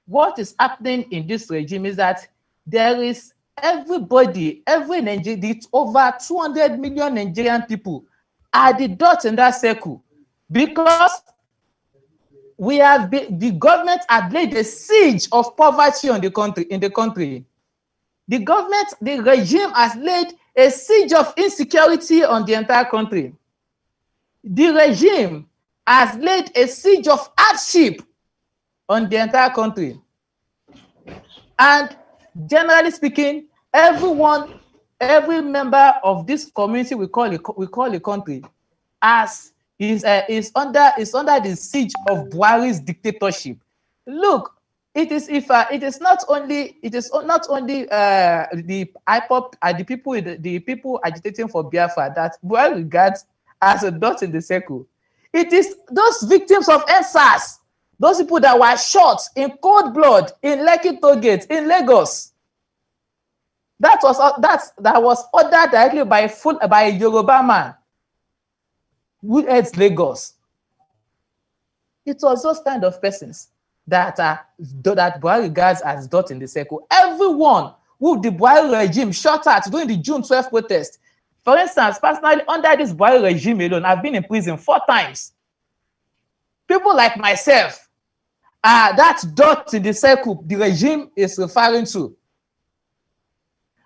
What is happening in this regime is that there is everybody, every Nigerian, over 200 million Nigerian people are the dots in that circle, because the government had laid a siege of poverty in the country. The regime has laid a siege of insecurity on the entire country. The regime has laid a siege of hardship on the entire country. And generally speaking, every member of this community we call a country is under the siege of Buhari's dictatorship. Look, it is not only the IPOP the people agitating for Biafra that Buhari regards as a dot in the circle. It is those victims of NSAS, those people that were shot in cold blood in Lekki Toll Gate in Lagos. That was ordered directly by a Yoruba man who heads Lagos. It was those kind of persons that Buhari regards as dot in the circle. Everyone who the Buhari regime shot at during the June 12th protest. For instance, personally, under this Buhari regime alone, I've been in prison 4 times. People like myself are that dot in the circle the regime is referring to.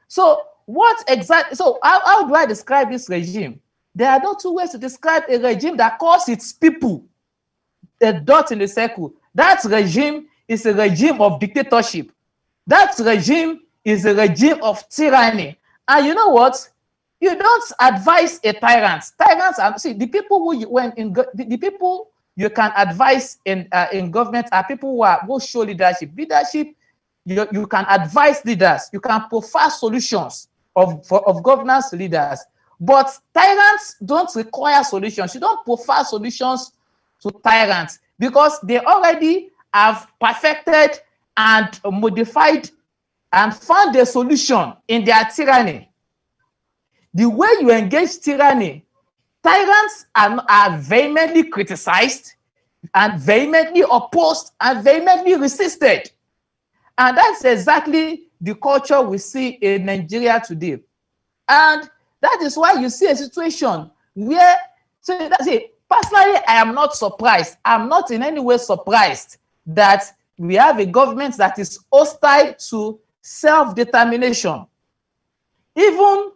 So how do I describe this regime? There are no 2 ways to describe a regime that calls its people a dot in the circle. That regime is a regime of dictatorship. That regime is a regime of tyranny. And you know what? You don't advise a tyrant. Tyrants are, see, the people the people you can advise in government are people who show leadership. Leadership, you can advise leaders. You can profile solutions of governance leaders. But tyrants don't require solutions. You don't prefer solutions to tyrants because they already have perfected and modified and found a solution in their tyranny. The way you engage tyranny, tyrants are vehemently criticized and vehemently opposed and vehemently resisted. And that's exactly the culture we see in Nigeria today. And that is why you see a situation where, so that's it. Personally, I am not surprised. I'm not in any way surprised that we have a government that is hostile to self-determination. Even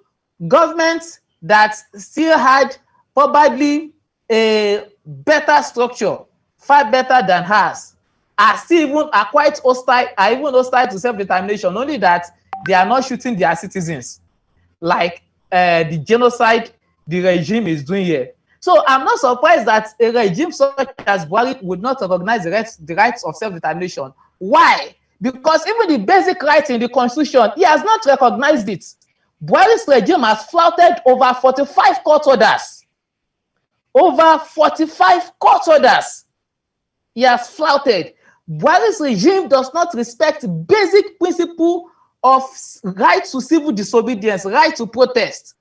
governments that still had probably a better structure, far better than ours, are quite hostile, are even hostile to self-determination, only that they are not shooting their citizens like the genocide the regime is doing here. So I'm not surprised that a regime such as Buhari would not recognize the rights of self-determination. Why? Because even the basic rights in the constitution, he has not recognized it. Buhari's regime has flouted over 45 court orders. Over 45 court orders he has flouted. Buhari's regime does not respect basic principle of right to civil disobedience, right to protest.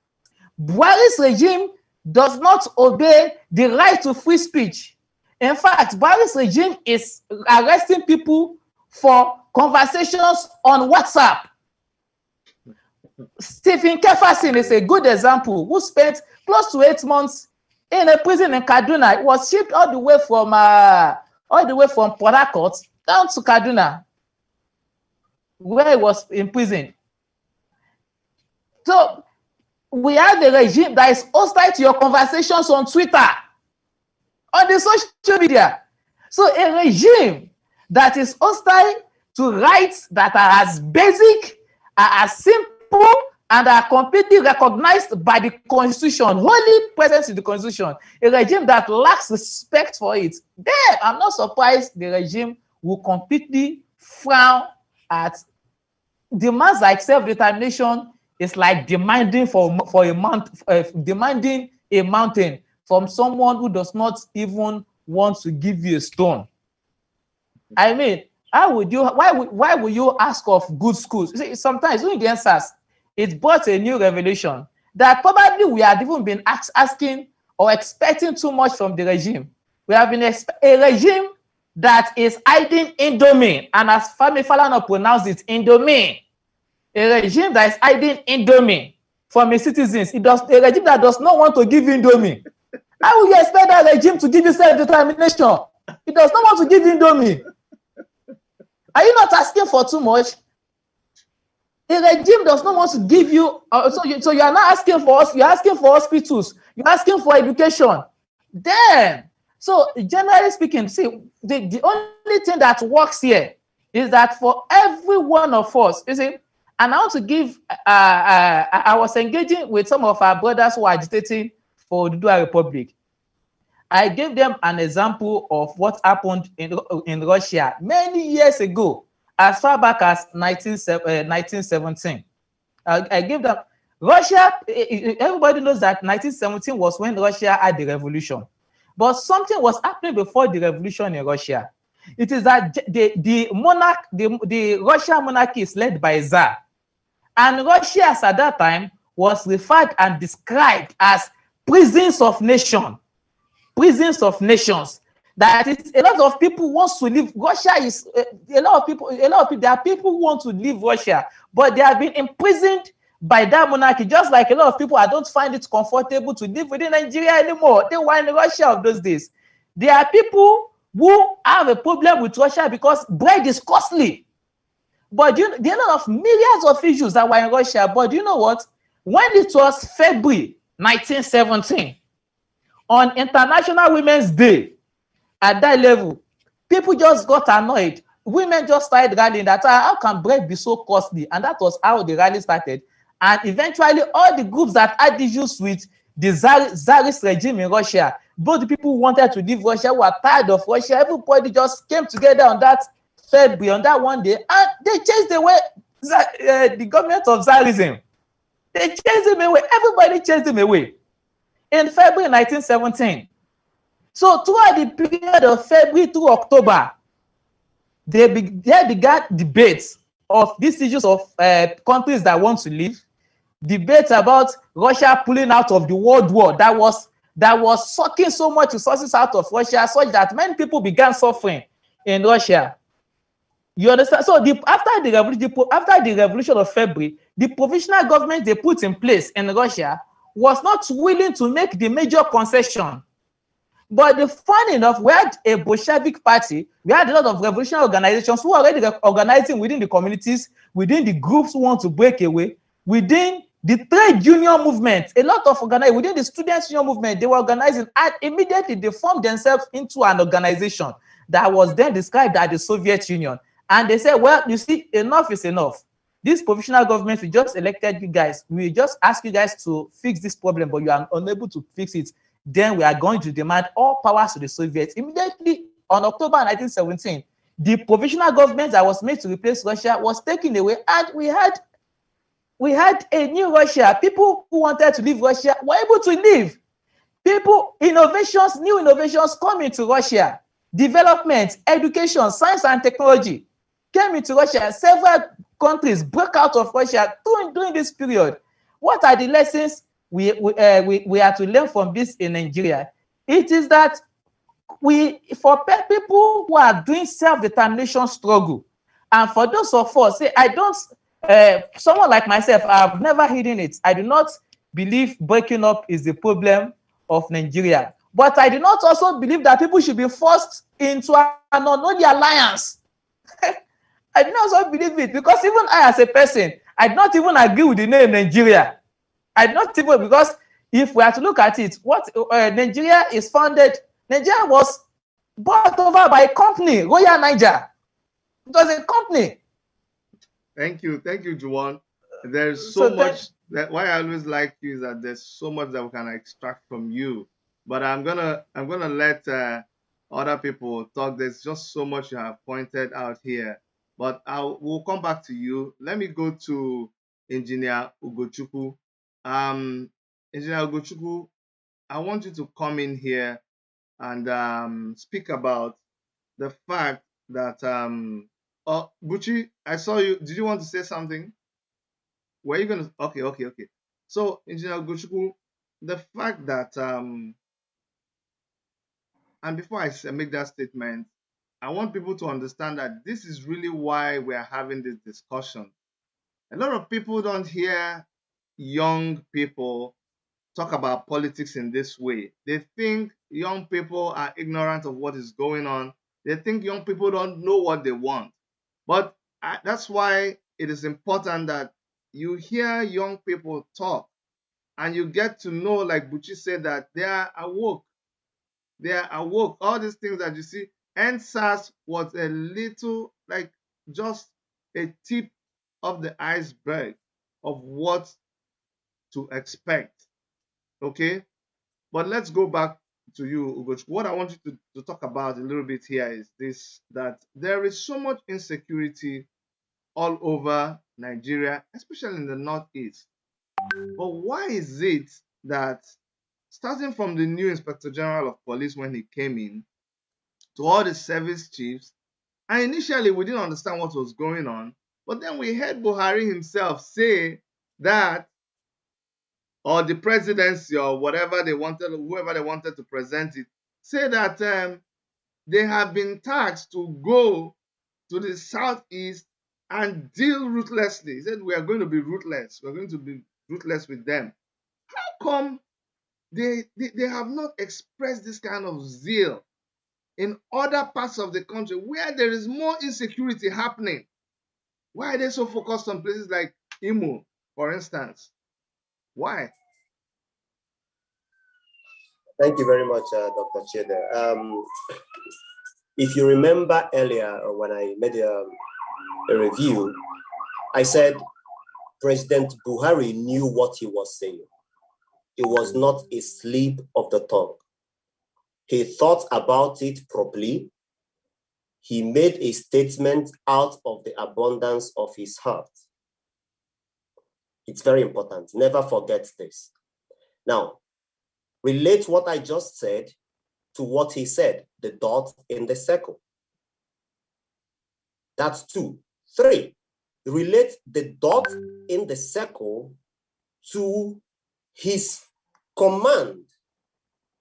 Buhari's regime does not obey the right to free speech. In fact, Buhari's regime is arresting people for conversations on WhatsApp. Stephen Kefasin is a good example, who spent close to 8 months in a prison in Kaduna. He was shipped all the way from Port Harcourt down to Kaduna, where he was imprisoned. So we have a regime that is hostile to your conversations on Twitter, on the social media. So a regime that is hostile to rights that are as basic, are as simple, and are completely recognized by the Constitution, wholly present in the Constitution, a regime that lacks respect for it, then I'm not surprised the regime will completely frown at demands like self-determination. Is like demanding demanding a mountain from someone who does not even want to give you a stone. I mean, how would you? Why would you ask of good schools? You see, sometimes when the answers, it brought a new revelation that probably we had even been asking or expecting too much from the regime. We have been a regime that is hiding Indomie, and as Femi Falana pronounced it, Indomie. A regime that is hiding Indomie from its citizens. A regime that does not want to give Indomie. How will you expect that regime to give you self-determination? It does not want to give Indomie. Are you not asking for too much? A regime does not want to give you. So you are not asking for us. You're asking for hospitals. You're asking for education. Then, so generally speaking, see, the only thing that works here is that for every one of us, you see. And I want to give, I was engaging with some of our brothers who are agitating for the Oduduwa Republic. I gave them an example of what happened in Russia many years ago, as far back as 1917. I gave them, Russia, everybody knows that 1917 was when Russia had the revolution. But something was happening before the revolution in Russia. It is that the Russian monarchy is led by a Tsar. And Russia, at that time, was referred and described as prisons of nations. Prisons of nations. That is, a lot of people want to leave. Russia is there are people who want to leave Russia, but they have been imprisoned by that monarchy. Just like a lot of people, I don't find it comfortable to live within Nigeria anymore. They were in Russia of those days. There are people who have a problem with Russia because bread is costly. But there are a lot of millions of issues that were in Russia. But you know what? When it was February 1917, on International Women's Day, at that level, people just got annoyed. Women just started rallying that how can bread be so costly? And that was how the rally started. And eventually, all the groups that had issues with the Tsarist regime in Russia, both the people who wanted to leave Russia, who were tired of Russia, everybody just came together on that February, on that one day, and they chased away the government of Tsarism. They chased him away. Everybody chased him away. In February 1917. So throughout the period of February to October, they began debates of these issues of countries that want to leave, debates about Russia pulling out of the World War that was sucking so much resources out of Russia, such that many people began suffering in Russia. You understand? So after the revolution of February, the provisional government they put in place in Russia was not willing to make the major concession. But funny enough, we had a Bolshevik party, we had a lot of revolutionary organizations who were already organizing within the communities, within the groups who want to break away, within the trade union movement, a lot of organizing, within the students' union movement, they were organizing, and immediately they formed themselves into an organization that was then described as the Soviet Union. And they said, well, you see, enough is enough. This provisional government, we just elected you guys. We just ask you guys to fix this problem, but you are unable to fix it. Then we are going to demand all powers to the Soviets. Immediately on October 1917, the provisional government that was made to replace Russia was taken away, and we had a new Russia. People who wanted to leave Russia were able to leave. New innovations come into Russia. Development, education, science and technology came into Russia. Several countries broke out of Russia during this period. What are the lessons we are to learn from this in Nigeria? It is that for people who are doing self-determination struggle, and for those of us, someone like myself, I've never hidden it. I do not believe breaking up is the problem of Nigeria. But I do not also believe that people should be forced into an unholy alliance. I do not also believe it, because even I, as a person, I do not even agree with the name Nigeria. I do not even, because if we are to look at it, what Nigeria is founded, Nigeria was bought over by a company, Royal Niger. It was a company. Thank you, Juwan. There's so much that why I always like you is that there's so much that we can extract from you. But I'm gonna let other people talk. There's just so much you have pointed out here. But we'll come back to you. Let me go to Engineer Ugochukwu. Engineer Ugochukwu, I want you to come in here and speak about the fact that Buchi, I saw you. Did you want to say something? Were you gonna? Okay. So, Engineer Ugochukwu, the fact that and before I make that statement, I want people to understand that this is really why we are having this discussion. A lot of people don't hear young people talk about politics in this way. They think young people are ignorant of what is going on. They think young people don't know what they want. But that's why it is important that you hear young people talk and you get to know, like Buchi said, that they are awoke. They are awoke. All these things that you see, NSAS was a little, like just a tip of the iceberg of what to expect. Okay? But let's go back to you, Ugochukwu. What I want you to talk about a little bit here is this, that there is so much insecurity all over Nigeria, especially in the Northeast. But why is it that starting from the new Inspector General of Police when he came in, to all the service chiefs, and initially we didn't understand what was going on, but then we heard Buhari himself say that, or the presidency or whatever they wanted, whoever they wanted to present it, say that they have been tasked to go to the Southeast and deal ruthlessly. He said, we are going to be ruthless. We're going to be ruthless with them. How come they have not expressed this kind of zeal in other parts of the country where there is more insecurity happening? Why are they so focused on places like Imo, for instance? Why? Thank you very much, Dr. Chede. If you remember earlier when I made a review, I said President Buhari knew what he was saying. It was not a slip of the tongue. He thought about it properly. He made a statement out of the abundance of his heart. It's very important. Never forget this. Now, relate what I just said to what he said, the dot in the circle. That's 2. 3, relate the dot in the circle to his command,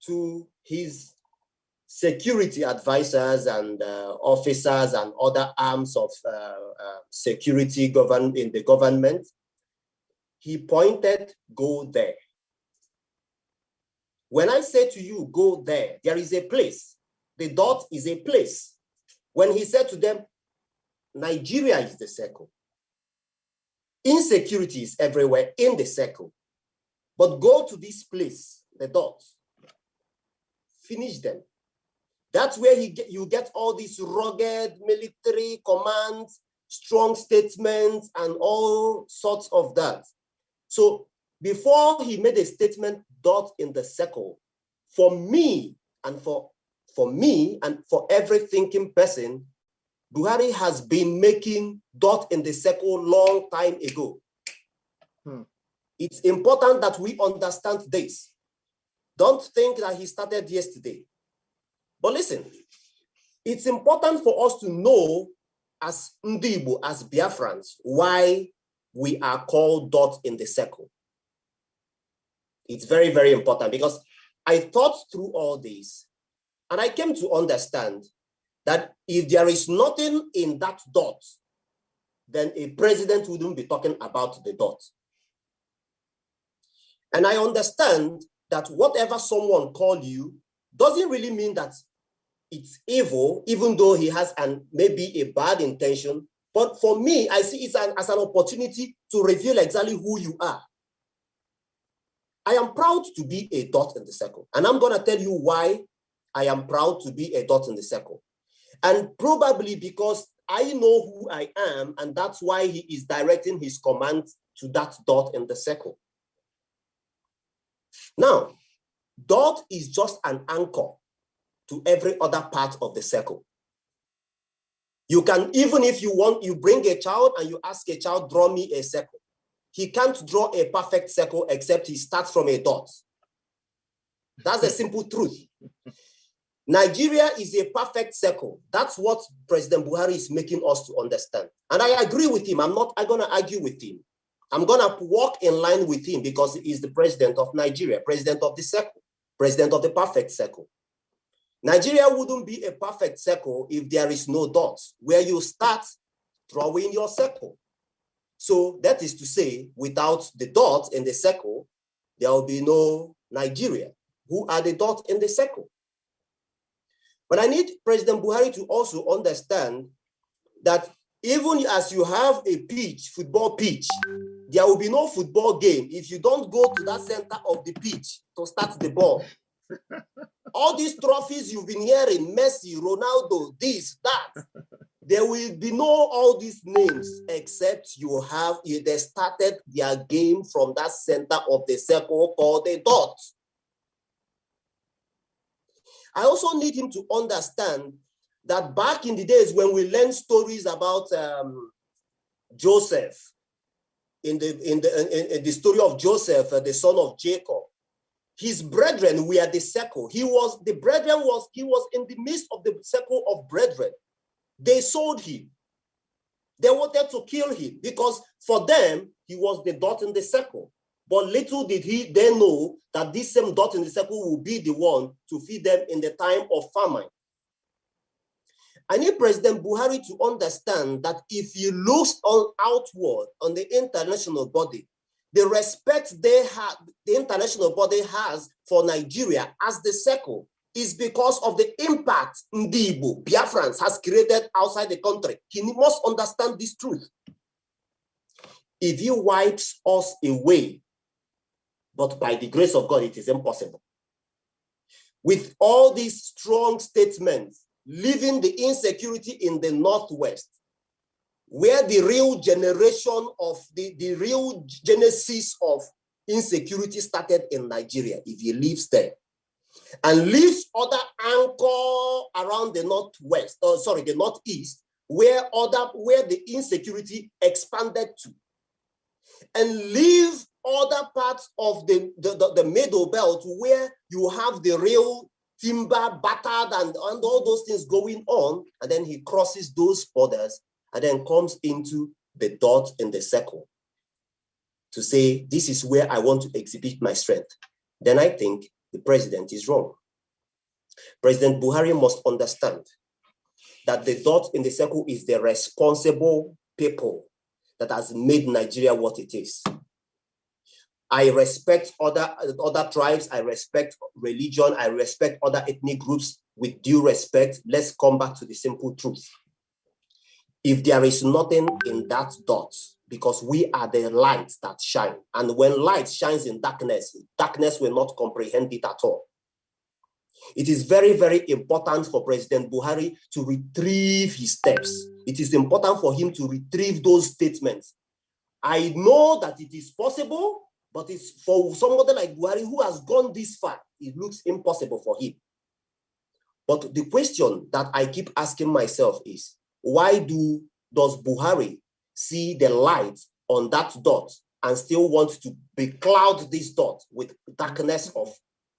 to his security advisors and officers and other arms of security in the government. He pointed, go there. When I say to you, go there, there is a place. The dot is a place. When he said to them, Nigeria is the circle. Insecurity is everywhere in the circle. But go to this place, the dot. Finish them. That's where you get all these rugged military commands, strong statements, and all sorts of that. So before he made a statement, dot in the circle, for me and for every thinking person, Buhari has been making dot in the circle long time ago. It's important that we understand this. Don't think that he started yesterday. But listen, it's important for us to know as Ndibo, as Biafrans, why we are called dot in the circle. It's very, very important because I thought through all this and I came to understand that if there is nothing in that dot, then a president wouldn't be talking about the dot. And I understand that whatever someone called you doesn't really mean that it's evil, even though he has maybe a bad intention. But for me, I see it as an opportunity to reveal exactly who you are. I am proud to be a dot in the circle. And I'm going to tell you why I am proud to be a dot in the circle. And probably because I know who I am, and that's why he is directing his command to that dot in the circle. Now, dot is just an anchor to every other part of the circle. You can, even if you want, you bring a child and you ask a child, draw me a circle. He can't draw a perfect circle except he starts from a dot. That's the simple truth. Nigeria is a perfect circle. That's what President Buhari is making us to understand. And I agree with him. I'm going to argue with him. I'm going to walk in line with him because he is the president of Nigeria, president of the circle, president of the perfect circle. Nigeria wouldn't be a perfect circle if there is no dots where you start drawing your circle. So that is to say, without the dots in the circle, there will be no Nigeria. Who are the dots in the circle? But I need President Buhari to also understand that even as you have a pitch, football pitch, there will be no football game if you don't go to that center of the pitch to start the ball. All these trophies you've been hearing, Messi, Ronaldo, this, that, there will be no all these names except they started their game from that center of the circle called the dot. I also need him to understand that back in the days when we learned stories about Joseph, in the story of Joseph, the son of Jacob, his brethren were the circle. He was in the midst of the circle of brethren. They sold him. They wanted to kill him because for them, he was the dot in the circle. But little did they know that this same dot in the circle will be the one to feed them in the time of famine. I need President Buhari to understand that if he looks outward on the international body, the respect the international body has for Nigeria as the circle is because of the impact Ndibo, Biafrans, has created outside the country. He must understand this truth. If he wipes us away, but by the grace of God, it is impossible. With all these strong statements, leaving the insecurity in the Northwest, where the real generation of the real genesis of insecurity started in Nigeria, if he lives there, and leaves other anchor around the the Northeast, where the insecurity expanded to. and leave other parts of the middle belt where you have the real timber battered and all those things going on, and then he crosses those borders and then comes into the dot in the circle to say, this is where I want to exhibit my strength. Then I think the president is wrong. President Buhari must understand that the dot in the circle is the responsible people that has made Nigeria what it is. I respect other tribes, I respect religion, I respect other ethnic groups. With due respect, let's come back to the simple truth. If there is nothing in that dot, because we are the light that shine, and when light shines in darkness, darkness will not comprehend it at all. It is very, very important for President Buhari to retrieve his steps. It is important for him to retrieve those statements. I know that it is possible, but it's for somebody like Buhari who has gone this far, it looks impossible for him. But the question that I keep asking myself is, why does Buhari see the light on that dot and still want to becloud this dot with darkness of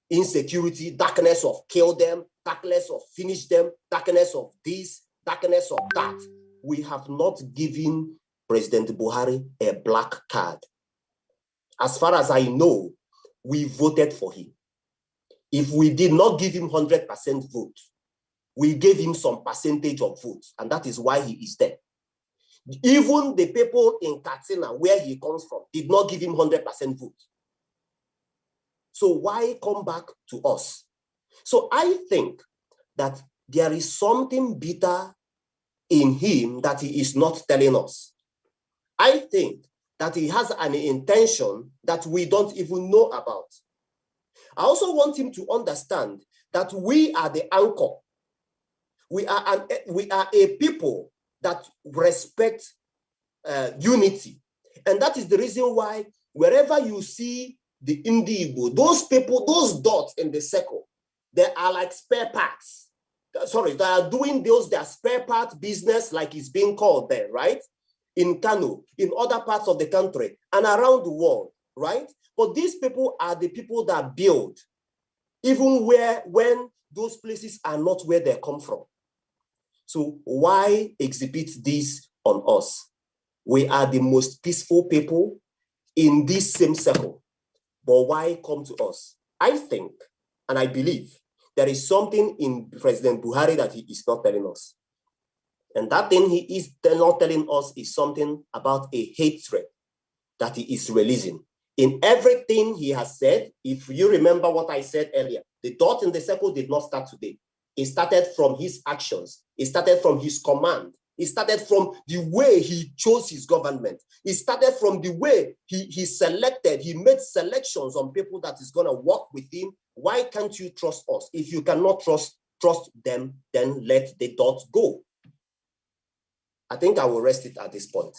insecurity, darkness of kill them, darkness of finish them, darkness of this, darkness of that? We have not given President Buhari a black card. As far as I know, we voted for him. If we did not give him 100% vote, we gave him some percentage of votes, and that is why he is there. Even the people in Katsina, where he comes from, did not give him 100% vote. So why come back to us? So I think that there is something bitter in him that he is not telling us. I think that he has an intention that we don't even know about. I also want him to understand that we are the anchor. We are a people that respect unity. And that is the reason why wherever you see the Indigo, those people, those dots in the circle, they are like spare parts. Sorry, they are doing their spare part business, like it's being called there, right? In Kano, in other parts of the country, and around the world, right? But these people are the people that build, even when those places are not where they come from. So why exhibit this on us? We are the most peaceful people in this same circle, but why come to us? I think, and I believe, there is something in President Buhari that he is not telling us. And that thing he is not telling us is something about a hatred that he is releasing. In everything he has said, if you remember what I said earlier, the dot in the circle did not start today. It started from his actions. It started from his command. It started from the way he chose his government. It started from the way he selected, he made selections on people that is going to work with him. Why can't you trust us? If you cannot trust them, then let the dot go. I think I will rest it at this point.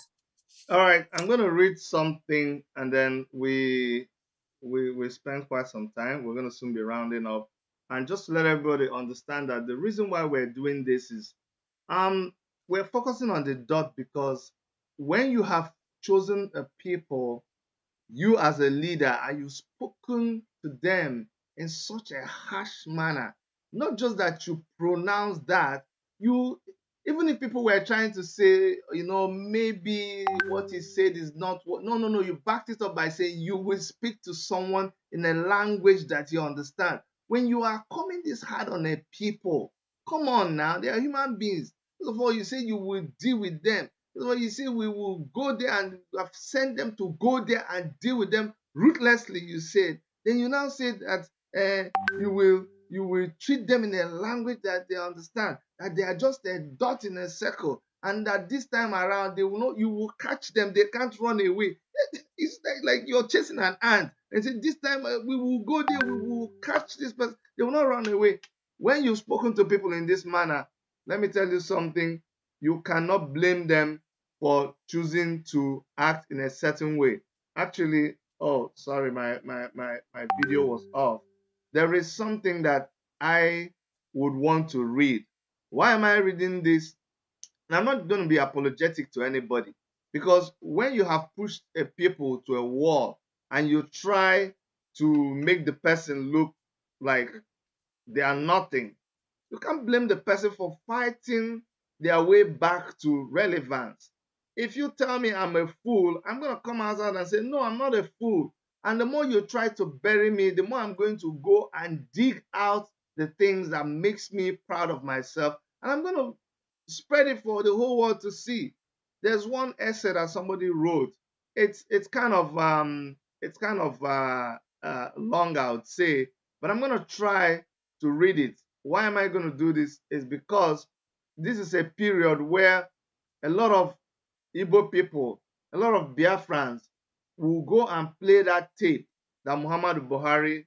All right, I'm going to read something, and then we spend quite some time. We're going to soon be rounding up. And just to let everybody understand that the reason why we're doing this is we're focusing on the dot because when you have chosen a people, you as a leader, and you've spoken to them in such a harsh manner, not just that you pronounce that, even if people were trying to say, maybe what he said is not what, no, you backed it up by saying you will speak to someone in a language that you understand. When you are coming this hard on a people, come on now, they are human beings. First of all, you say you will deal with them. First of all, you say we will go there and have sent them to go there and deal with them ruthlessly, you said. Then you now say that you will treat them in a language that they understand, that they are just a dot in a circle, and that this time around they will not, you will catch them, they can't run away. It's like you're chasing an ant and say, this time we will go there, we will catch this person, they will not run away. When you've spoken to people in this manner, let me tell you something, you cannot blame them for choosing to act in a certain way. Actually, oh, sorry, my video was off. There is something that I would want to read. Why am I reading this? And I'm not going to be apologetic to anybody. Because when you have pushed a people to a wall and you try to make the person look like they are nothing, you can't blame the person for fighting their way back to relevance. If you tell me I'm a fool, I'm going to come outside and say, no, I'm not a fool. And the more you try to bury me, the more I'm going to go and dig out the things that makes me proud of myself. And I'm going to spread it for the whole world to see. There's one essay that somebody wrote. It's kind of long, I would say, but I'm going to try to read it. Why am I going to do this? Is because this is a period where a lot of Igbo people, a lot of Biafrans will go and play that tape that Muhammadu Buhari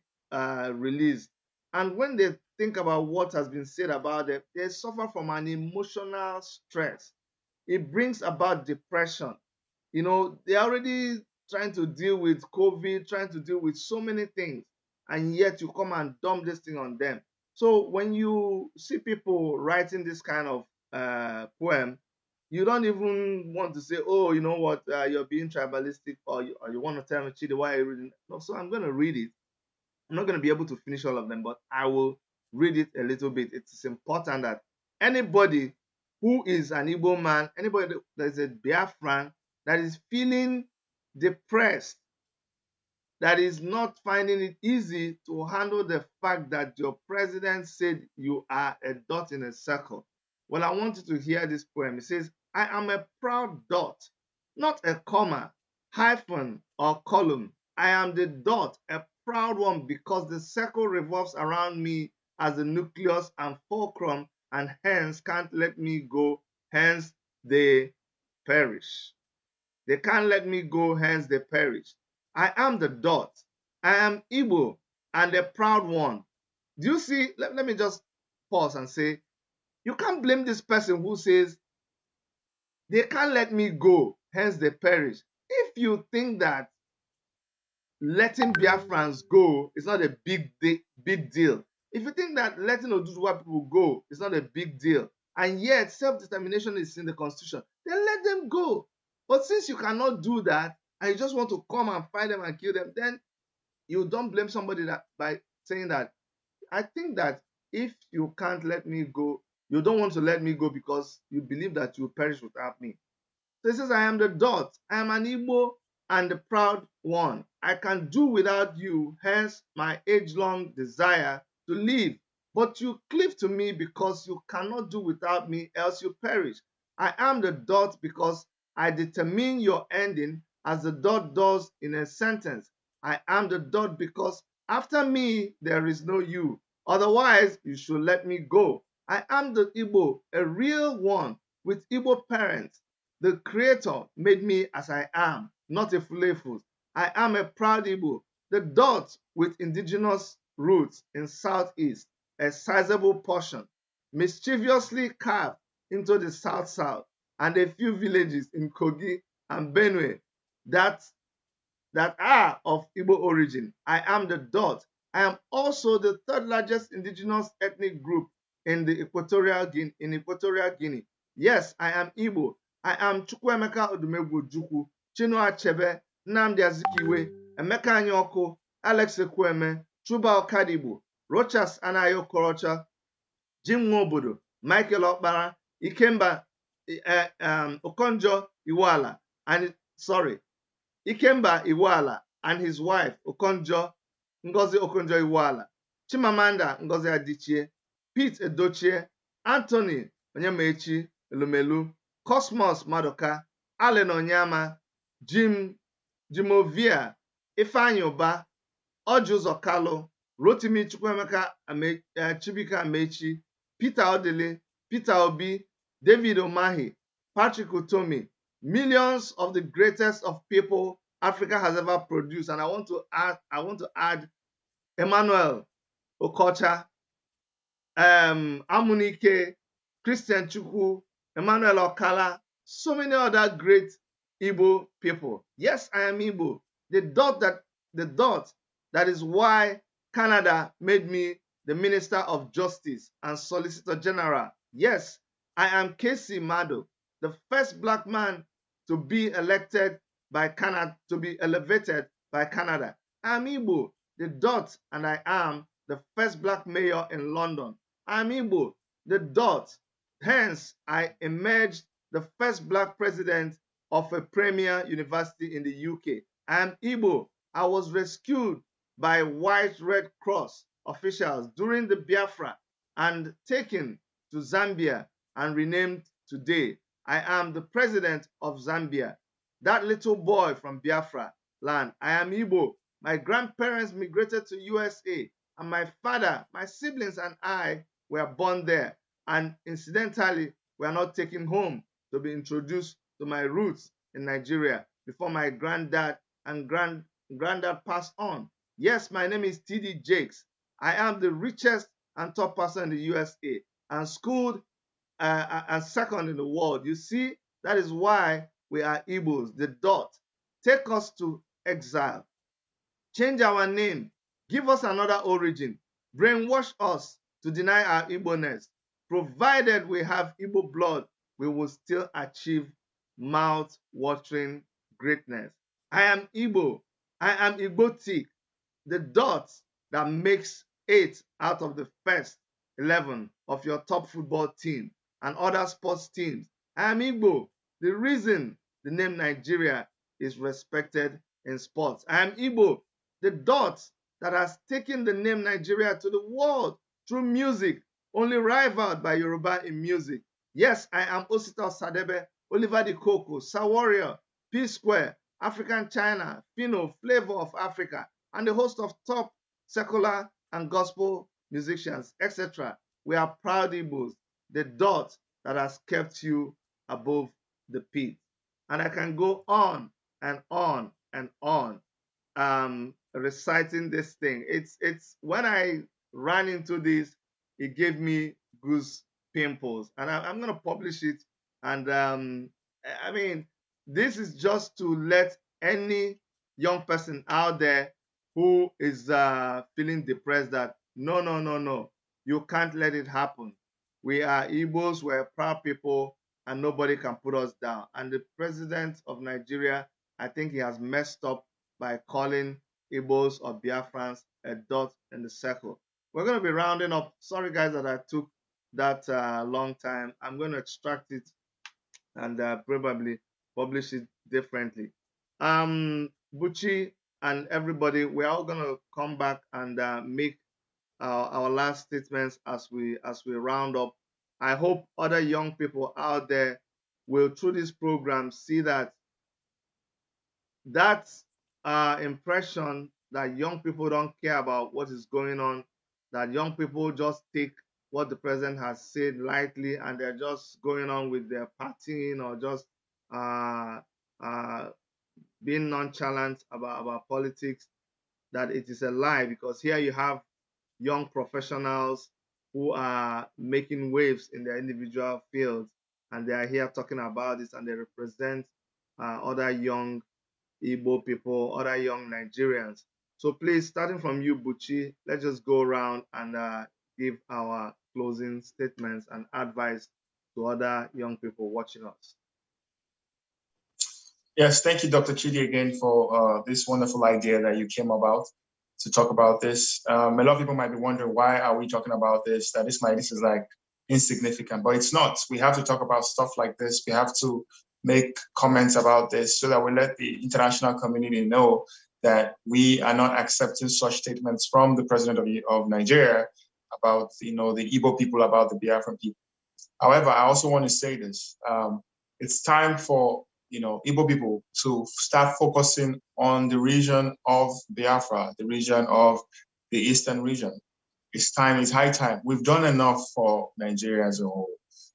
released. And when they think about what has been said about them, they suffer from an emotional stress. It brings about depression. You know, they're already trying to deal with COVID, trying to deal with so many things, and yet you come and dump this thing on them. So when you see people writing this kind of poem, you don't even want to say, oh, you know what, you're being tribalistic, or you want to tell me, Chidi, why are you reading? No, so I'm going to read it. I'm not going to be able to finish all of them, but I will read it a little bit. It's important that anybody who is an Igbo man, anybody that is a Biafran, that is feeling depressed, that is not finding it easy to handle the fact that your president said you are a dot in a circle. Well, I want you to hear this poem. It says, I am a proud dot, not a comma, hyphen, or column. I am the dot, a proud one, because the circle revolves around me as the nucleus and fulcrum, and hence can't let me go, hence they perish. They can't let me go, hence they perish. I am the dot. I am Igbo and the proud one. Do you see? Let me just pause and say, you can't blame this person who says, they can't let me go, hence they perish. If you think that letting Biafrans go is not a big deal, if you think that letting Oduduwa people go is not a big deal, and yet self-determination is in the constitution, then let them go. But since you cannot do that, and you just want to come and fight them and kill them, then you don't blame somebody that by saying that. I think that if you can't let me go, you don't want to let me go because you believe that you will perish without me. So he says, I am the dot. I am an Igbo and the proud one. I can do without you, hence my age-long desire to live. But you cleave to me because you cannot do without me, else you perish. I am the dot because I determine your ending as the dot does in a sentence. I am the dot because after me there is no you. Otherwise, you should let me go. I am the Igbo, a real one with Igbo parents. The Creator made me as I am, not a Fulefus. I am a proud Igbo, the dot with indigenous roots in Southeast, a sizable portion, mischievously carved into the South-South, and a few villages in Kogi and Benue that are of Igbo origin. I am the dot. I am also the third largest indigenous ethnic group in Equatorial Guinea. Yes, I am Igbo. I am Chukwuemeka Odumegwu Ojukwu, Chinua Achebe, Nnamdi Azikiwe, Emeka Anyaoku, Alex Ekwueme, Chuba Okadigbo, Rochas Anayo Okorocha, Jim Nwobodo, Michael Okpara, Ikemba Okonjo Iweala, Ikemba Iweala and his wife Ngozi Okonjo Iweala, Chimamanda Ngozi Adichie, Pete Edochie, Anthony Onyemaechi Elumelu, Cosmos Madoka, Allen Onyama, Jimovia, Ifeanyi Uba, Ojuzo Kalu, Rotimi Chukwuemeka Chibika Amechi, Peter Odili, Peter Obi, David Umahi, Patrick Utomi, millions of the greatest of people Africa has ever produced. And I want to add Emmanuel Okocha, Amunike, Christian Chukwu, Emmanuel Okala, so many other great Igbo people. Yes, I am Igbo. The dot that is why Canada made me the Minister of Justice and Solicitor General. Yes, I am Casey Mado, the first black man to be elected by Canada, to be elevated by Canada. I'm Igbo, the dot, and I am the first black mayor in London. I'm Igbo, the dot. Hence, I emerged the first black president of a premier university in the UK. I'm Igbo. I was rescued by white Red Cross officials during the Biafra and taken to Zambia and renamed today. I am the president of Zambia. That little boy from Biafra land. I am Igbo. My grandparents migrated to USA, and my father, my siblings, and I were born there. And incidentally, we are not taken home to be introduced to my roots in Nigeria before my granddad and granddad passed on. Yes, my name is T.D. Jakes. I am the richest and top person in the USA and schooled and second in the world. You see, that is why we are Igbos, the dot. Take us to exile. Change our name. Give us another origin. Brainwash us to deny our Igbo-ness. Provided we have Igbo blood, we will still achieve mouth-watering greatness. I am Igbo. I am Igbotic, the dot that makes 8 out of the first 11 of your top football team and other sports teams. I am Igbo, the reason the name Nigeria is respected in sports. I am Igbo, the dot that has taken the name Nigeria to the world through music, only rivaled by Yoruba in music. Yes, I am Osita Sadebe, Oliver the Coco, Sawarrior, P-Square, African China, Fino, Flavor of Africa, and the host of top secular and gospel musicians, etc. We are proud Igbos, the dot that has kept you above the pit. And I can go on and on and on reciting this thing. It's when I ran into this, it gave me goose pimples, and I'm going to publish it. And I mean, this is just to let any young person out there who is feeling depressed that no, you can't let it happen. We are Igbos, we're proud people, and nobody can put us down. And the president of Nigeria, I think he has messed up by calling Igbos or Biafrans a dot in the circle. We're going to be rounding up. Sorry, guys, that I took that long time. I'm going to extract it and probably publish it differently. Buchi and everybody, we're all going to come back and make our last statements as we round up. I hope other young people out there will, through this program, see that impression that young people don't care about what is going on, that young people just take what the president has said lightly and they're just going on with their partying or just being nonchalant about politics, that it is a lie, because here you have young professionals who are making waves in their individual fields, and they are here talking about this, and they represent other young Igbo people, other young Nigerians. So please, starting from you, Buchi, let's just go around and give our closing statements and advice to other young people watching us. Yes, thank you, Dr. Chidi, again for this wonderful idea that you came about to talk about this. A lot of people might be wondering, why are we talking about this? That this is like insignificant, but it's not. We have to talk about stuff like this. We have to make comments about this so that we let the international community know that we are not accepting such statements from the president of Nigeria about, the Igbo people, about the Biafran people. However, I also want to say this. It's time for Igbo people to start focusing on the region of Biafra, the region of the Eastern region. It's high time. We've done enough for Nigeria as a whole.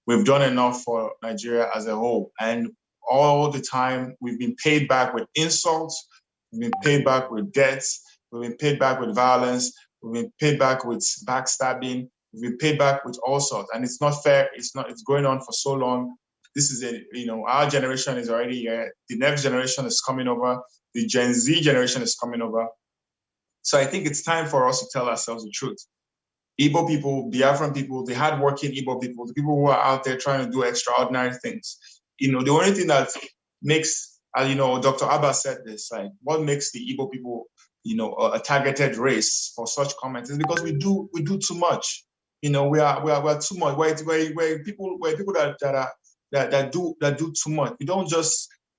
We've done enough for Nigeria as a whole. And all the time, we've been paid back with insults, we've been paid back with debts, we've been paid back with violence, we've been paid back with backstabbing, we've been paid back with all sorts. And it's not fair. It's going on for so long. This is our generation is already here. The next generation is coming over. The Gen Z generation is coming over. So I think it's time for us to tell ourselves the truth. Igbo people, Biafran people, the hardworking Igbo people, the people who are out there trying to do extraordinary things. The only thing that makes, you know, Dr. Abba said this, like, what makes the Igbo people, you know, a targeted race for such comments is because we do too much. You know, we're too much. We're people that do too much.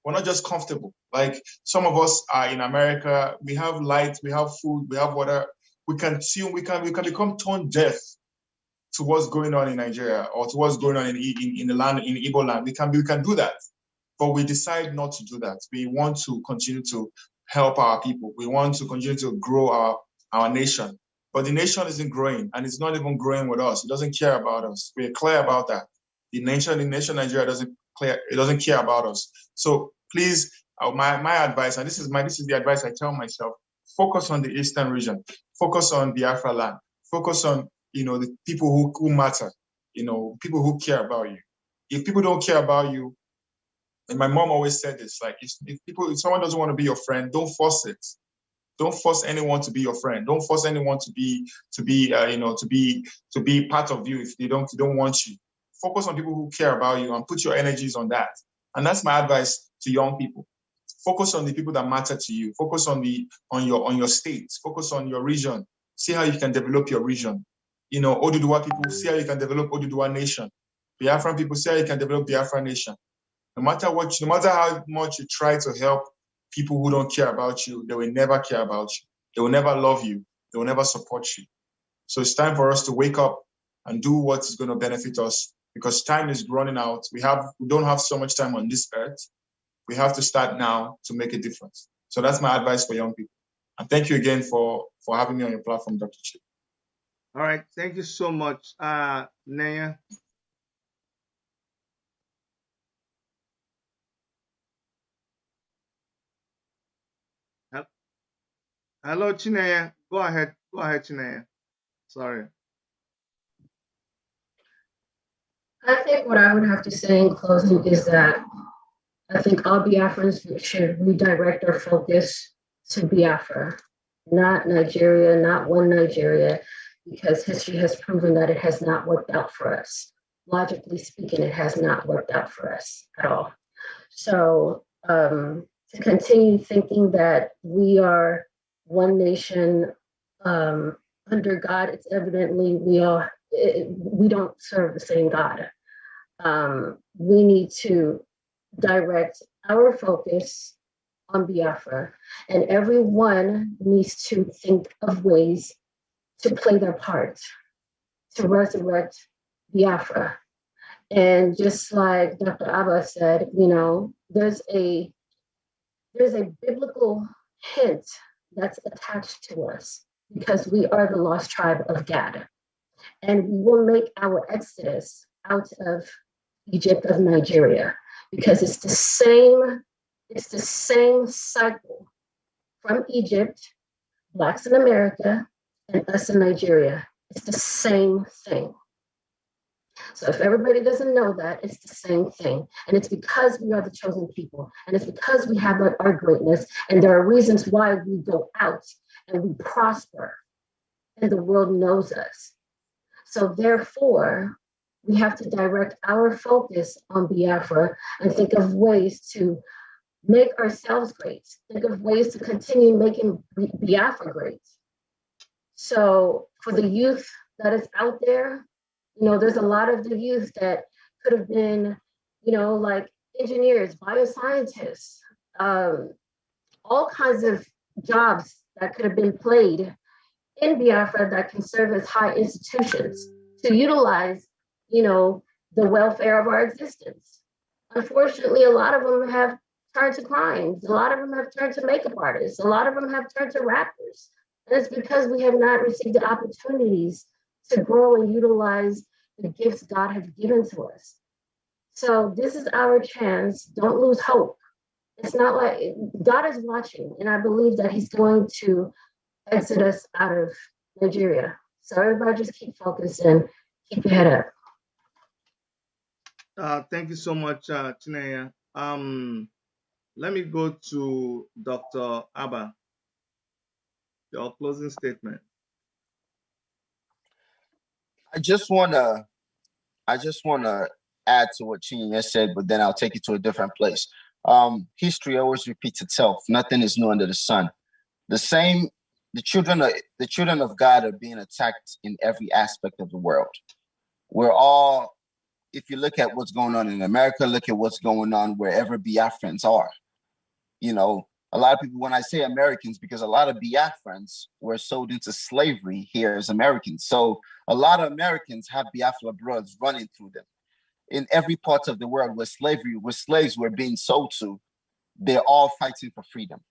We're not just comfortable. Like some of us are in America. We have light, we have food, we have water. We can become tone deaf to what's going on in Nigeria or to what's going on in the land, in Igbo land. We can do that, but we decide not to do that. We want to continue to help our people. We want to continue to grow our nation. But the nation isn't growing, and it's not even growing with us. It doesn't care about us. We're clear about that. The nation Nigeria doesn't care about us. So please, my advice, and this is the advice I tell myself: focus on the Eastern region, focus on Biafra land, focus on, you know, the people who matter, you know, people who care about you. If people don't care about you, and my mom always said this, like, if someone doesn't want to be your friend, don't force it. Don't force anyone to be your friend. Don't force anyone to be part of you if they don't want you. Focus on people who care about you and put your energies on that. And that's my advice to young people. Focus on the people that matter to you. Focus on your state. Focus on your region. See how you can develop your region. You know, Oduduwa people, see how you can develop Oduduwa nation. Biafran people, see how you can develop Biafra nation. No matter how much you try to help people who don't care about you, they will never care about you. They will never love you. They will never support you. So it's time for us to wake up and do what is going to benefit us, because time is running out. We don't have so much time on this earth. We have to start now to make a difference. So that's my advice for young people. And thank you again for having me on your platform, Dr. Chip. All right. Thank you so much, Naya. Hello, Chinaya. Go ahead, Chinaya. Sorry. I think what I would have to say in closing is that I think all Biafrans should redirect their focus to Biafra, not Nigeria, not one Nigeria, because history has proven that it has not worked out for us. Logically speaking, it has not worked out for us at all. So to continue thinking that we are one nation under God, it's evidently we don't serve the same God. We need to direct our focus on Biafra, and everyone needs to think of ways to play their part to resurrect Biafra. And just like Dr. Abba said, you know, there's a biblical hint that's attached to us because we are the lost tribe of Gad. And we will make our exodus out of Egypt, of Nigeria, because it's the same cycle from Egypt, Blacks in America, and us in Nigeria. It's the same thing. So if everybody doesn't know that, it's the same thing. And it's because we are the chosen people. And it's because we have our greatness. And there are reasons why we go out and we prosper. And the world knows us. So therefore, we have to direct our focus on Biafra and think of ways to make ourselves great. Think of ways to continue making Biafra great. So for the youth that is out there, you know, there's a lot of the youth that could have been, you know, like engineers, bioscientists, all kinds of jobs that could have been played in Biafra that can serve as high institutions to utilize, you know, the welfare of our existence. Unfortunately, a lot of them have turned to crimes. A lot of them have turned to makeup artists. A lot of them have turned to rappers. And it's because we have not received the opportunities to grow and utilize the gifts God has given to us. So this is our chance. Don't lose hope. It's not like God is watching, and I believe that He's going to exit us out of Nigeria. So everybody just keep focused and keep your head up. Thank you so much, Chinaya. Let me go to Dr. Abba. Your closing statement. I just wanna add to what Chinya said, but then I'll take you to a different place. History always repeats itself. Nothing is new under the sun. The children of God are being attacked in every aspect of the world. We're all, if you look at what's going on in America, look at what's going on wherever Biafrans are. You know, a lot of people, when I say Americans, because a lot of Biafrans were sold into slavery here as Americans. So a lot of Americans have Biafra bloods running through them. In every part of the world where slaves were being sold to, they're all fighting for freedom.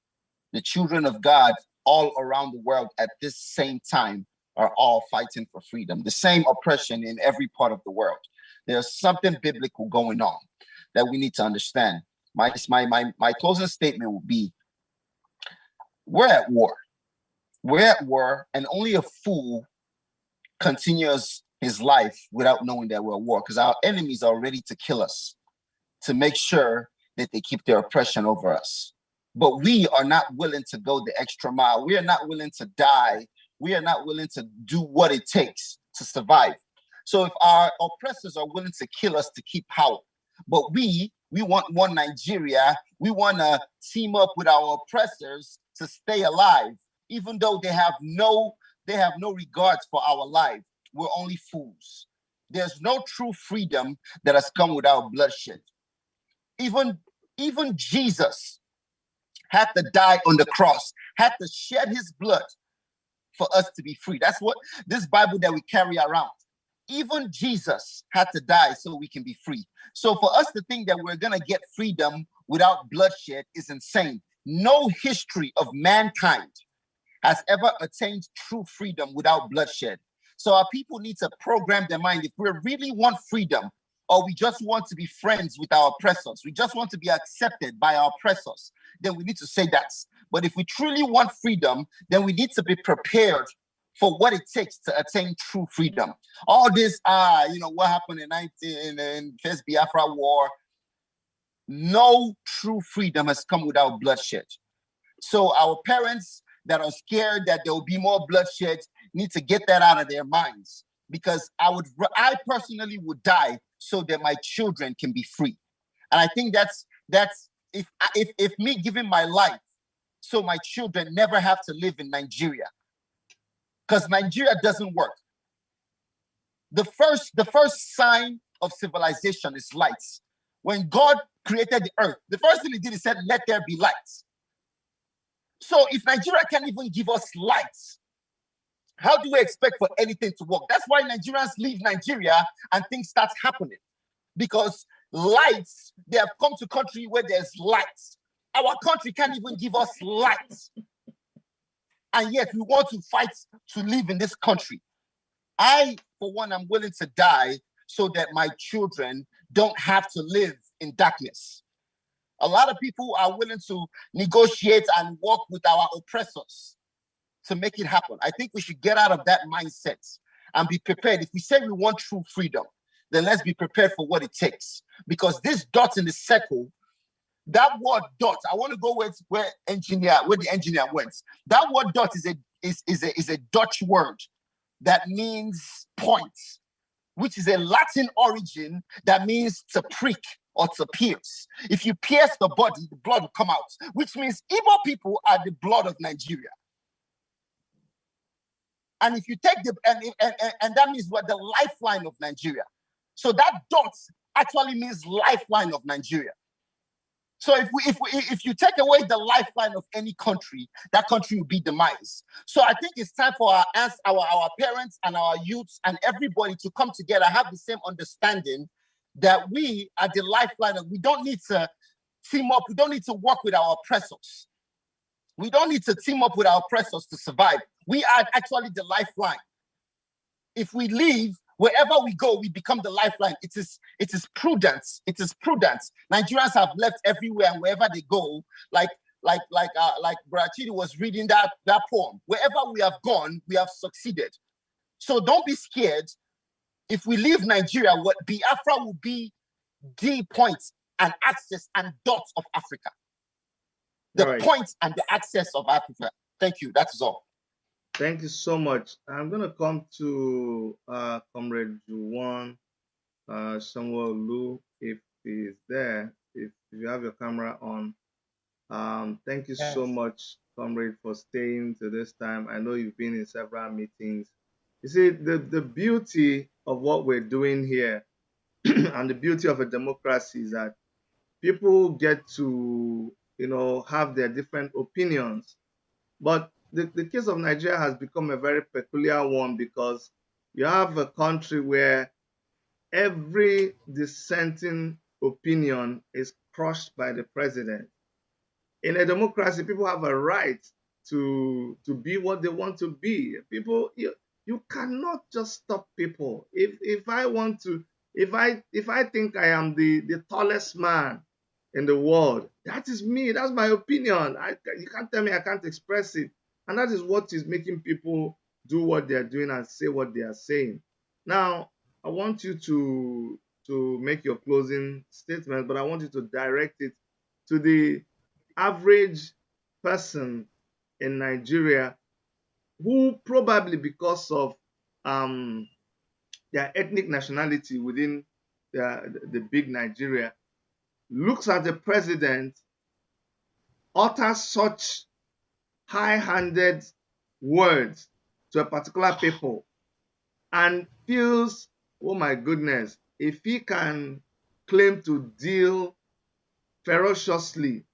The children of God all around the world at this same time are all fighting for freedom. The same oppression in every part of the world. There's something biblical going on that we need to understand. My closing statement would be, we're at war. We're at war, and only a fool continues his life without knowing that we're at war, because our enemies are ready to kill us to make sure that they keep their oppression over us. But we are not willing to go the extra mile. We are not willing to die. We are not willing to do what it takes to survive. So if our oppressors are willing to kill us to keep power, but we want one Nigeria, we want to team up with our oppressors to stay alive, even though they have no regards for our life. We're only fools. There's no true freedom that has come without bloodshed. Even Jesus had to die on the cross, had to shed his blood for us to be free. That's what this Bible that we carry around. Even Jesus had to die so we can be free. So for us to think that we're going to get freedom without bloodshed is insane. No history of mankind has ever attained true freedom without bloodshed. So our people need to program their mind. If we really want freedom, or we just want to be friends with our oppressors, we just want to be accepted by our oppressors, then we need to say that. But if we truly want freedom, then we need to be prepared for what it takes to attain true freedom. All this, what happened in First Biafra War, no true freedom has come without bloodshed. So our parents that are scared that there will be more bloodshed need to get that out of their minds, because I personally would die so that my children can be free. And I think that's if me giving my life so my children never have to live in Nigeria, because Nigeria doesn't work. The first sign of civilization is lights. When God created the earth, the first thing he did, he said, let there be lights. So if Nigeria can't even give us lights, how do we expect for anything to work? That's why Nigerians leave Nigeria and things start happening. Because lights, they have come to a country where there's lights. Our country can't even give us lights. And yet we want to fight to live in this country. I, for one, am willing to die so that my children don't have to live in darkness. A lot of people are willing to negotiate and work with our oppressors to make it happen. I think we should get out of that mindset and be prepared. If we say we want true freedom, then let's be prepared for what it takes. Because this dot in the circle, that word dot, I want to go where the engineer went. That word dot is a Dutch word that means point, which is a Latin origin that means to prick or to pierce. If you pierce the body, the blood will come out, which means Igbo people are the blood of Nigeria. And if you take and that means what the lifeline of Nigeria. So that dot actually means lifeline of Nigeria. So if you take away the lifeline of any country, that country will be demised. So I think it's time for our parents and our youths and everybody to come together, have the same understanding that we are the lifeline. We don't need to team up. We don't need to work with our oppressors. We don't need to team up with our oppressors to survive. We are actually the lifeline. If we leave, wherever we go, we become the lifeline. It is prudence. It is prudence. Nigerians have left everywhere, and wherever they go, like Brachidi was reading that poem. Wherever we have gone, we have succeeded. So don't be scared. If we leave Nigeria, what Biafra will be the points and access and dots of Africa. The points and the access of Africa. Thank you. That is all. Thank you so much. I'm going to come to Comrade Juwan Samuel Lu, if he is there. If if you have your camera on. Thank you so Yes. much, comrade, for staying to this time. I know you've been in several meetings. You see, the beauty of what we're doing here and the beauty of a democracy is that people get to, have their different opinions. But the case of Nigeria has become a very peculiar one because you have a country where every dissenting opinion is crushed by the president. In a democracy, people have a right to be what they want to be. People, you cannot just stop people. If I want to, if I think I am the tallest man in the world, that is me. That's my opinion. You can't tell me I can't express it, and that is what is making people do what they are doing and say what they are saying. Now, I want you to make your closing statement, but I want you to direct it to the average person in Nigeria who probably because of um, their ethnic nationality within the big Nigeria looks at the president, utters such high-handed words to a particular people and feels, oh my goodness, if he can claim to deal ferociously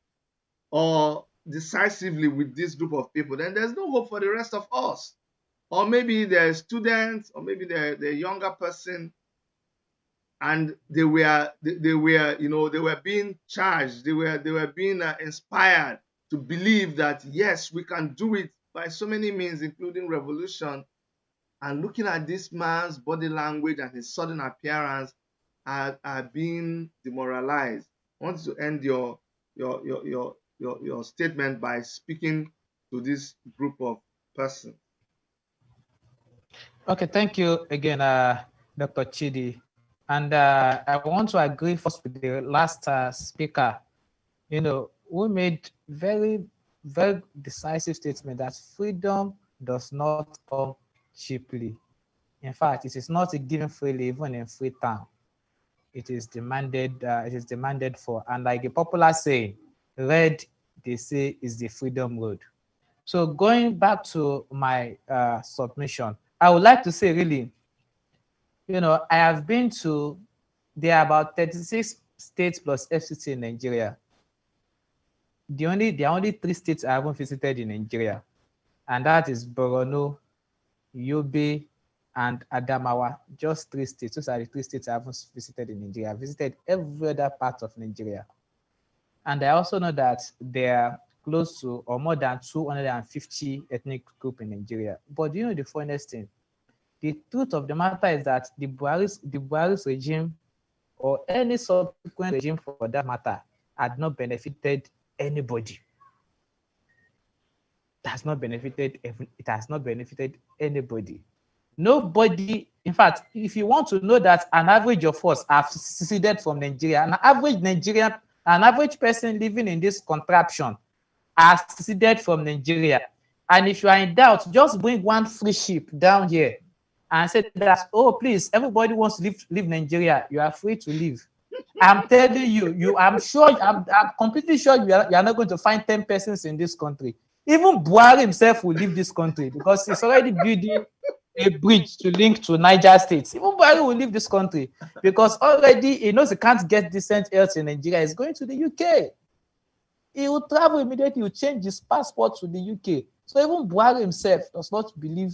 or decisively with this group of people, then there's no hope for the rest of us. Or maybe they're students, or maybe they're a younger person, and they were being charged, they were being inspired to believe that yes, we can do it by so many means, including revolution. And looking at this man's body language and his sudden appearance are being demoralized. I want to end your statement by speaking to this group of persons. Okay, thank you again, Dr. Chidi. And I want to agree first with the last speaker. We made very, very decisive statement that freedom does not come cheaply. In fact, it is not given freely, even in Freetown. It is demanded. It is demanded for. And like a popular saying, "Red," they say, is the freedom road. So going back to my submission, I would like to say, really, I have been to. There are about 36 states plus FCT in Nigeria. There are only 3 states I haven't visited in Nigeria, and that is Borno, Yobe, and Adamawa. Just 3 states. Those are the 3 states I haven't visited in Nigeria. I visited every other part of Nigeria. And I also know that there are close to or more than 250 ethnic groups in Nigeria. But the funniest thing? The truth of the matter is that the Buhari's regime or any subsequent regime for that matter had not benefited anybody. It has not benefited anybody. Nobody, in fact, if you want to know that an average of us have seceded from Nigeria, an average person living in this contraption has seceded from Nigeria. And if you are in doubt, just bring one free ship down here and say that, oh, please, everybody wants to leave Nigeria. You are free to leave. I'm telling you, I'm completely sure you are not going to find 10 persons in this country. Even Buhari himself will leave this country because he's already building a bridge to link to Niger State. Even Buhari will leave this country because already he knows he can't get decent health in Nigeria. He's going to the UK. He will travel immediately. He will change his passport to the UK. So even Buhari himself does not believe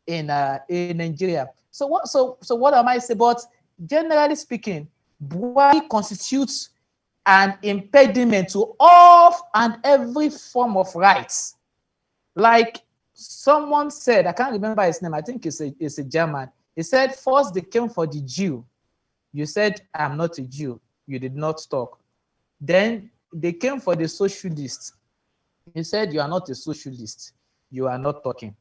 in Nigeria. So what am I saying? But generally speaking, Buhari constitutes an impediment to all and every form of rights. Like someone said, I can't remember his name, I think it's a German. He said, first they came for the Jew. You said, I'm not a Jew. You did not talk. Then they came for the socialist. You said, you are not a socialist. You are not talking.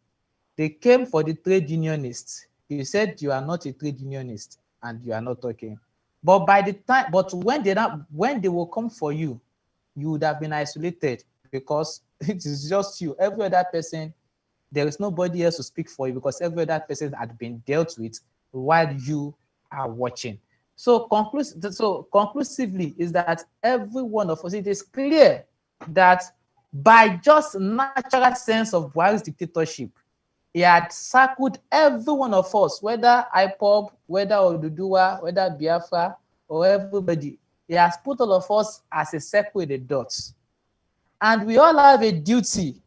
They came for the trade unionists. You said, you are not a trade unionist and you are not talking. But when they will come for you, you would have been isolated because it is just you. Every other person, there is nobody else to speak for you because every other person had been dealt with while you are watching. So conclusively is that every one of us, it is clear that by just natural sense of Buhari's dictatorship, he had circled every one of us, whether IPOB, whether Oduduwa, whether Biafra, or everybody. He has put all of us as a circle with the dots. And we all have a duty.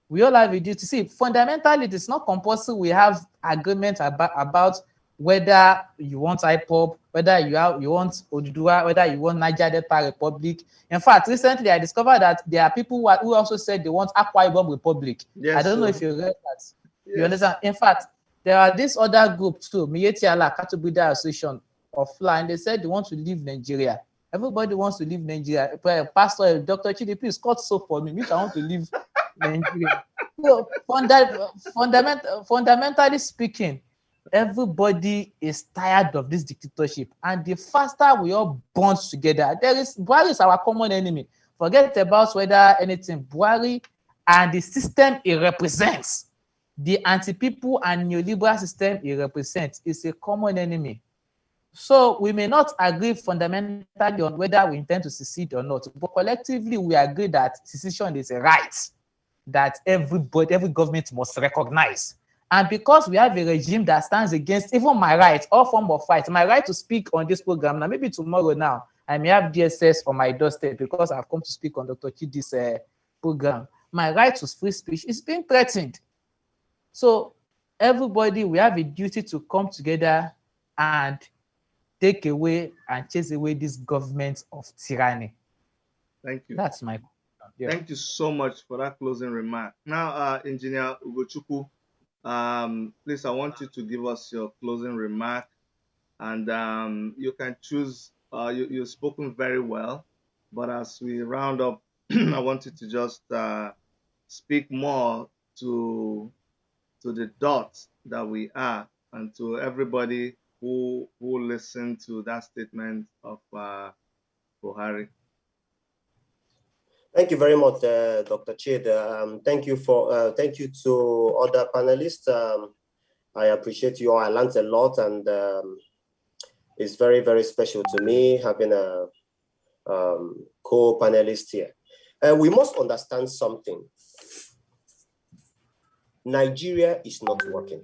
We all have a duty. See, fundamentally, it is not compulsory we have agreement about whether you want IPOB, whether you want Oduduwa, whether you want Niger Delta Republic. In fact, recently I discovered that there are people who also said they want Akwa Ibom Republic. Yes, I don't know if you read that. Yes. You understand? In fact, there are this other group too, Miyetti Allah Katubida Association of FLA, and they said they want to leave Nigeria. Everybody wants to leave Nigeria. Pastor, Dr. Chidi, please cut soap for me. Me, I want to leave Nigeria. So, fundamentally speaking, everybody is tired of this dictatorship, and the faster we all bond together, Buhari is our common enemy. Forget about whether anything. Buhari and the system he represents, the anti-people and neoliberal system he represents, is a common enemy. So we may not agree fundamentally on whether we intend to secede or not, but collectively we agree that secession is a right that every government must recognize. And because we have a regime that stands against even my right, all form of fight, my right to speak on this program, now maybe tomorrow now, I may have DSS on my doorstep because I've come to speak on Dr. Chidi's program. My right to free speech is being threatened. So everybody, we have a duty to come together and take away and chase away this government of tyranny. Thank you. That's my yeah. Thank you so much for that closing remark. Now, Engineer Ugochukwu, please, I want you to give us your closing remark, and you can choose. You've spoken very well, but as we round up, I want you to just speak more to the dots that we are, and to everybody who listened to that statement of Buhari. Thank you very much, Dr. Chid. Thank you to other panelists. I appreciate you all. I learned a lot, and it's very, very special to me having a co-panelist here. We must understand something. Nigeria is not working.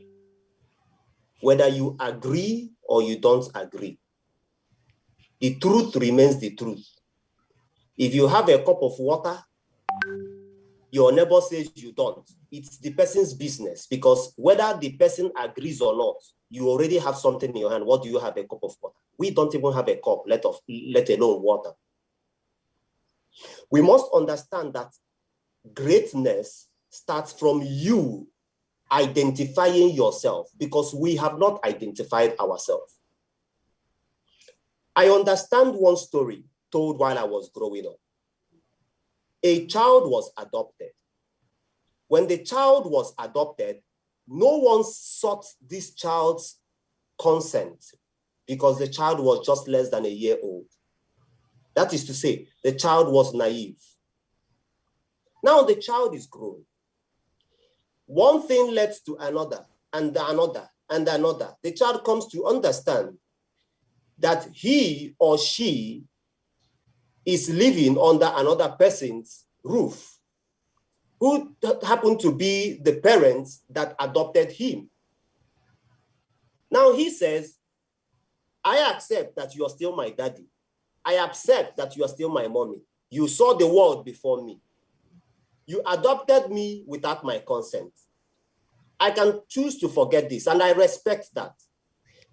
Whether you agree or you don't agree, the truth remains the truth. If you have a cup of water, your neighbor says you don't. It's the person's business, because whether the person agrees or not, you already have something in your hand. What do you have? A cup of water. We don't even have a cup, let alone water. We must understand that greatness starts from you identifying yourself, because we have not identified ourselves. I understand one story told while I was growing up. A child was adopted. When the child was adopted, no one sought this child's consent because the child was just less than a year old. That is to say, the child was naive. Now the child is grown. One thing led to another, and another, and another. The child comes to understand that he or she is living under another person's roof, who happen to be the parents that adopted him. Now he says, I accept that you are still my daddy. I accept that you are still my mommy. You saw the world before me. You adopted me without my consent. I can choose to forget this, and I respect that.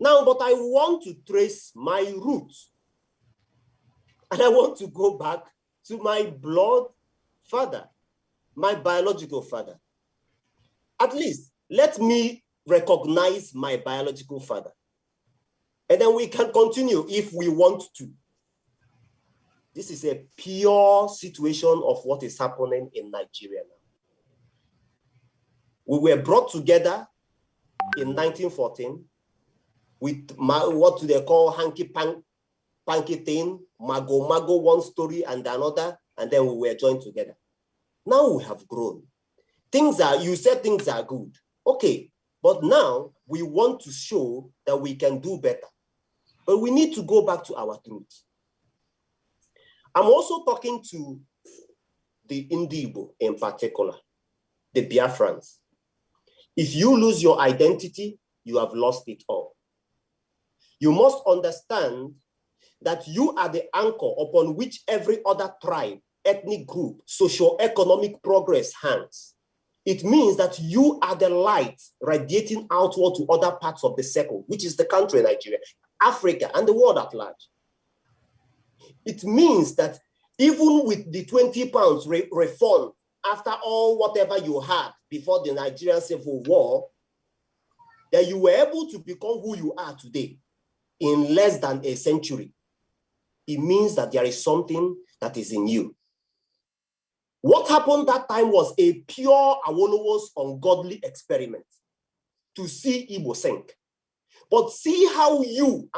Now, but I want to trace my roots. And I want to go back to my blood father, my biological father. At least let me recognize my biological father. And then we can continue if we want to. This is a pure situation of what is happening in Nigeria now. We were brought together in 1914 with what they call hanky-panky thing, mago, one story and another, and then we were joined together. Now we have grown. You said things are good. Okay, but now we want to show that we can do better. But we need to go back to our truth. I'm also talking to the Indibo in particular, the Biafrans. If you lose your identity, you have lost it all. You must understand that you are the anchor upon which every other tribe, ethnic group, socio-economic progress hangs. It means that you are the light radiating outward to other parts of the circle, which is the country Nigeria, Africa, and the world at large. It means that even with the 20 pounds refund, after all whatever you had before the Nigerian Civil War, that you were able to become who you are today in less than a century. It means that there is something that is in you. What happened that time was a pure Awolowo's ungodly experiment to see Igbo sink. But see how you,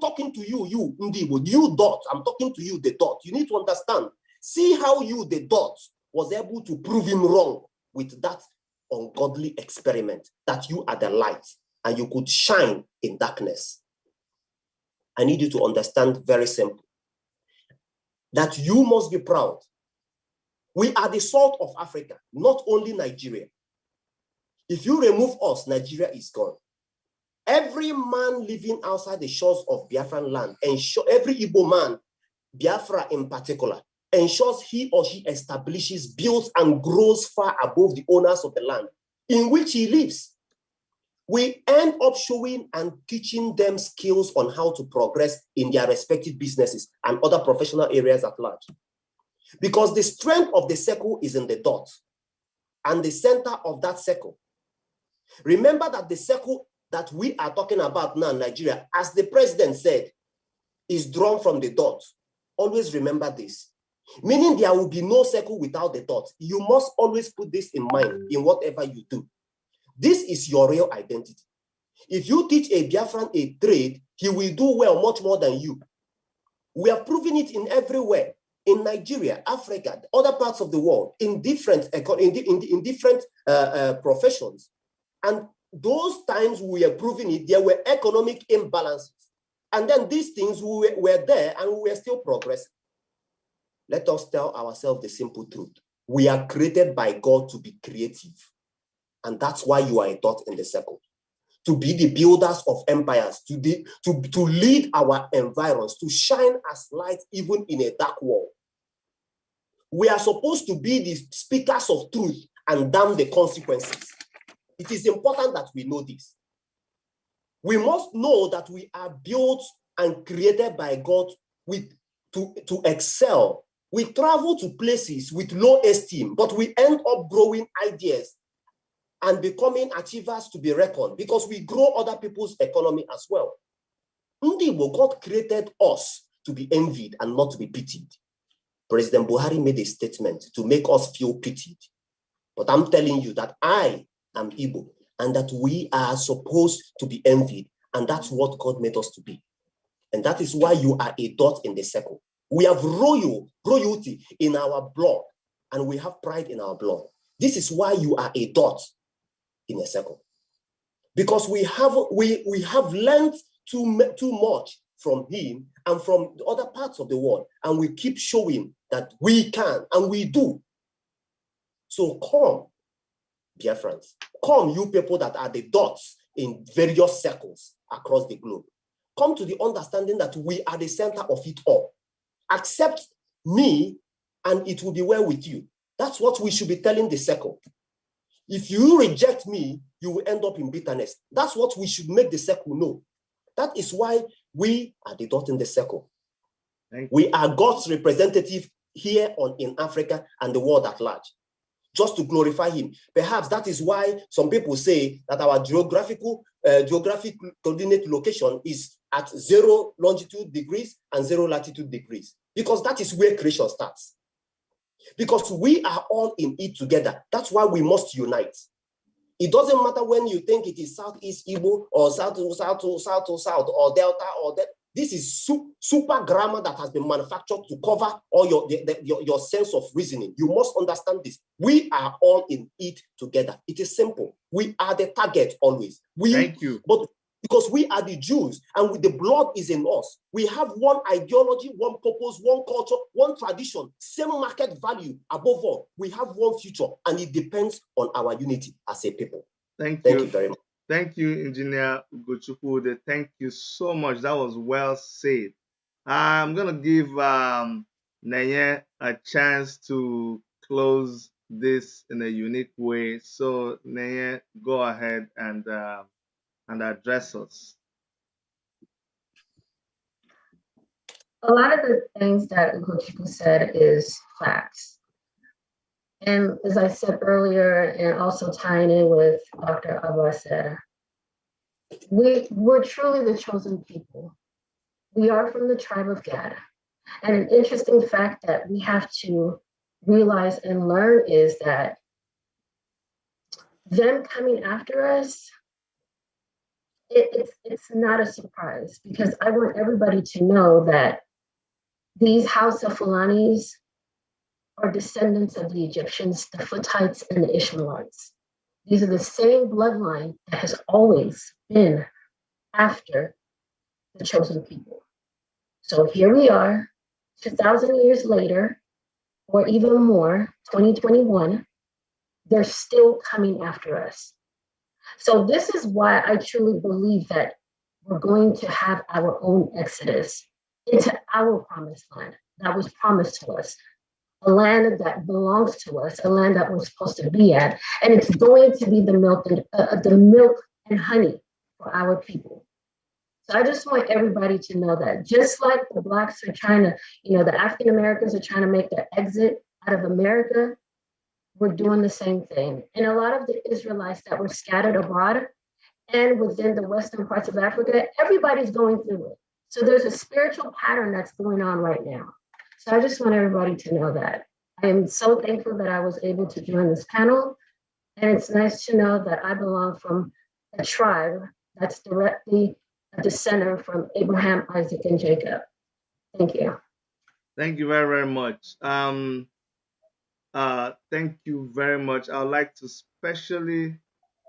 talking to you, you, Ndibo, you dot, I'm talking to you, the dot. You need to understand. See how you, the dot, was able to prove him wrong with that ungodly experiment, that you are the light and you could shine in darkness. I need you to understand very simple, that you must be proud. We are the salt of Africa, not only Nigeria. If you remove us, Nigeria is gone. Every man living outside the shores of Biafran land, every Igbo man, Biafra in particular, ensures he or she establishes, builds, and grows far above the owners of the land in which he lives. We end up showing and teaching them skills on how to progress in their respective businesses and other professional areas at large. Because the strength of the circle is in the dot and the center of that circle. Remember that the circle that we are talking about now in Nigeria, as the president said, is drawn from the dot. Always remember this. Meaning there will be no circle without the dot. You must always put this in mind in whatever you do. This is your real identity. If you teach a Biafran a trade, he will do well much more than you. We are proving it in everywhere. In Nigeria, Africa, other parts of the world, in different professions. And those times we are proving it, there were economic imbalances. And then these things were there and we were still progressing. Let us tell ourselves the simple truth. We are created by God to be creative. And that's why you are a dot in the circle. To be the builders of empires, to lead our environs, to shine as light even in a dark world. We are supposed to be the speakers of truth and damn the consequences. It is important that we know this. We must know that we are built and created by God to excel. We travel to places with low esteem, but we end up growing ideas and becoming achievers to be reckoned because we grow other people's economy as well. Ndibo, God created us to be envied and not to be pitied. President Buhari made a statement to make us feel pitied. But I'm telling you that I am Igbo and that we are supposed to be envied. And that's what God made us to be. And that is why you are a dot in the circle. We have royalty in our blood and we have pride in our blood. This is why you are a dot in a circle. Because we have learned too much from him and from the other parts of the world. And we keep showing that we can and we do. So come, dear friends, come you people that are the dots in various circles across the globe. Come to the understanding that we are the center of it all. Accept me and it will be well with you. That's what we should be telling the circle. If you reject me, you will end up in bitterness. That's what we should make the circle know. That is why we are the dot in the circle. We are God's representative here in Africa and the world at large, just to glorify him. Perhaps that is why some people say that our geographic coordinate location is at 0 longitude degrees and 0 latitude degrees, because that is where creation starts. Because we are all in it together. That's why we must unite. It doesn't matter when you think it is Southeast Igbo or South or Delta or that. This is super grammar that has been manufactured to cover all your sense of reasoning. You must understand this. We are all in it together. It is simple. We are the target always. Thank you. But because we are the Jews and the blood is in us. We have one ideology, one purpose, one culture, one tradition, same market value. Above all, we have one future, and it depends on our unity as a people. Thank you very much. Thank you, Engineer Ugochukwu. Thank you so much. That was well said. I'm going to give Neye a chance to close this in a unique way. So, Neye, go ahead and address us. A lot of the things that Ugochukwu said is facts. And as I said earlier, and also tying in with Dr. Abba said, we're truly the chosen people. We are from the tribe of Gad. And an interesting fact that we have to realize and learn is that them coming after us, it's not a surprise, because I want everybody to know that these House of Fulanis are descendants of the Egyptians, the Futhites, and the Ishmaelites. These are the same bloodline that has always been after the chosen people. So here we are, 2,000 years later, or even more, 2021, they're still coming after us. So this is why I truly believe that we're going to have our own exodus into our promised land that was promised to us, a land that belongs to us, a land that we're supposed to be at, and it's going to be the milk and honey for our people. So I just want everybody to know that, just like the Blacks are trying to, the African Americans are trying to make their exit out of America, we're doing the same thing. And a lot of the Israelites that were scattered abroad and within the western parts of Africa, everybody's going through it. So there's a spiritual pattern that's going on right now. So I just want everybody to know that. I am so thankful that I was able to join this panel. And it's nice to know that I belong from a tribe that's directly a descendant from Abraham, Isaac, and Jacob. Thank you. Thank you very, very much. Thank you very much. I would like to specially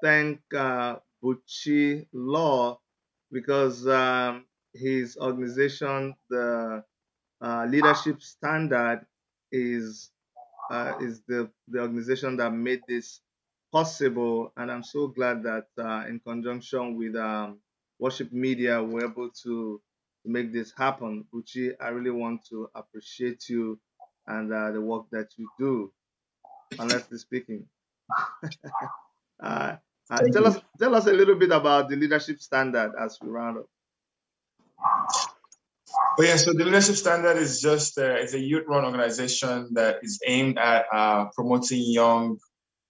thank Buchi Law, because his organization, the Leadership Standard, is the organization that made this possible, and I'm so glad that in conjunction with Worship Media, we're able to make this happen. Buchi, I really want to appreciate you and the work that you do, honestly speaking. Tell us a little bit about the Leadership Standard as we round up. Well, yeah, so the Leadership Standard is just it's a youth-run organization that is aimed at promoting young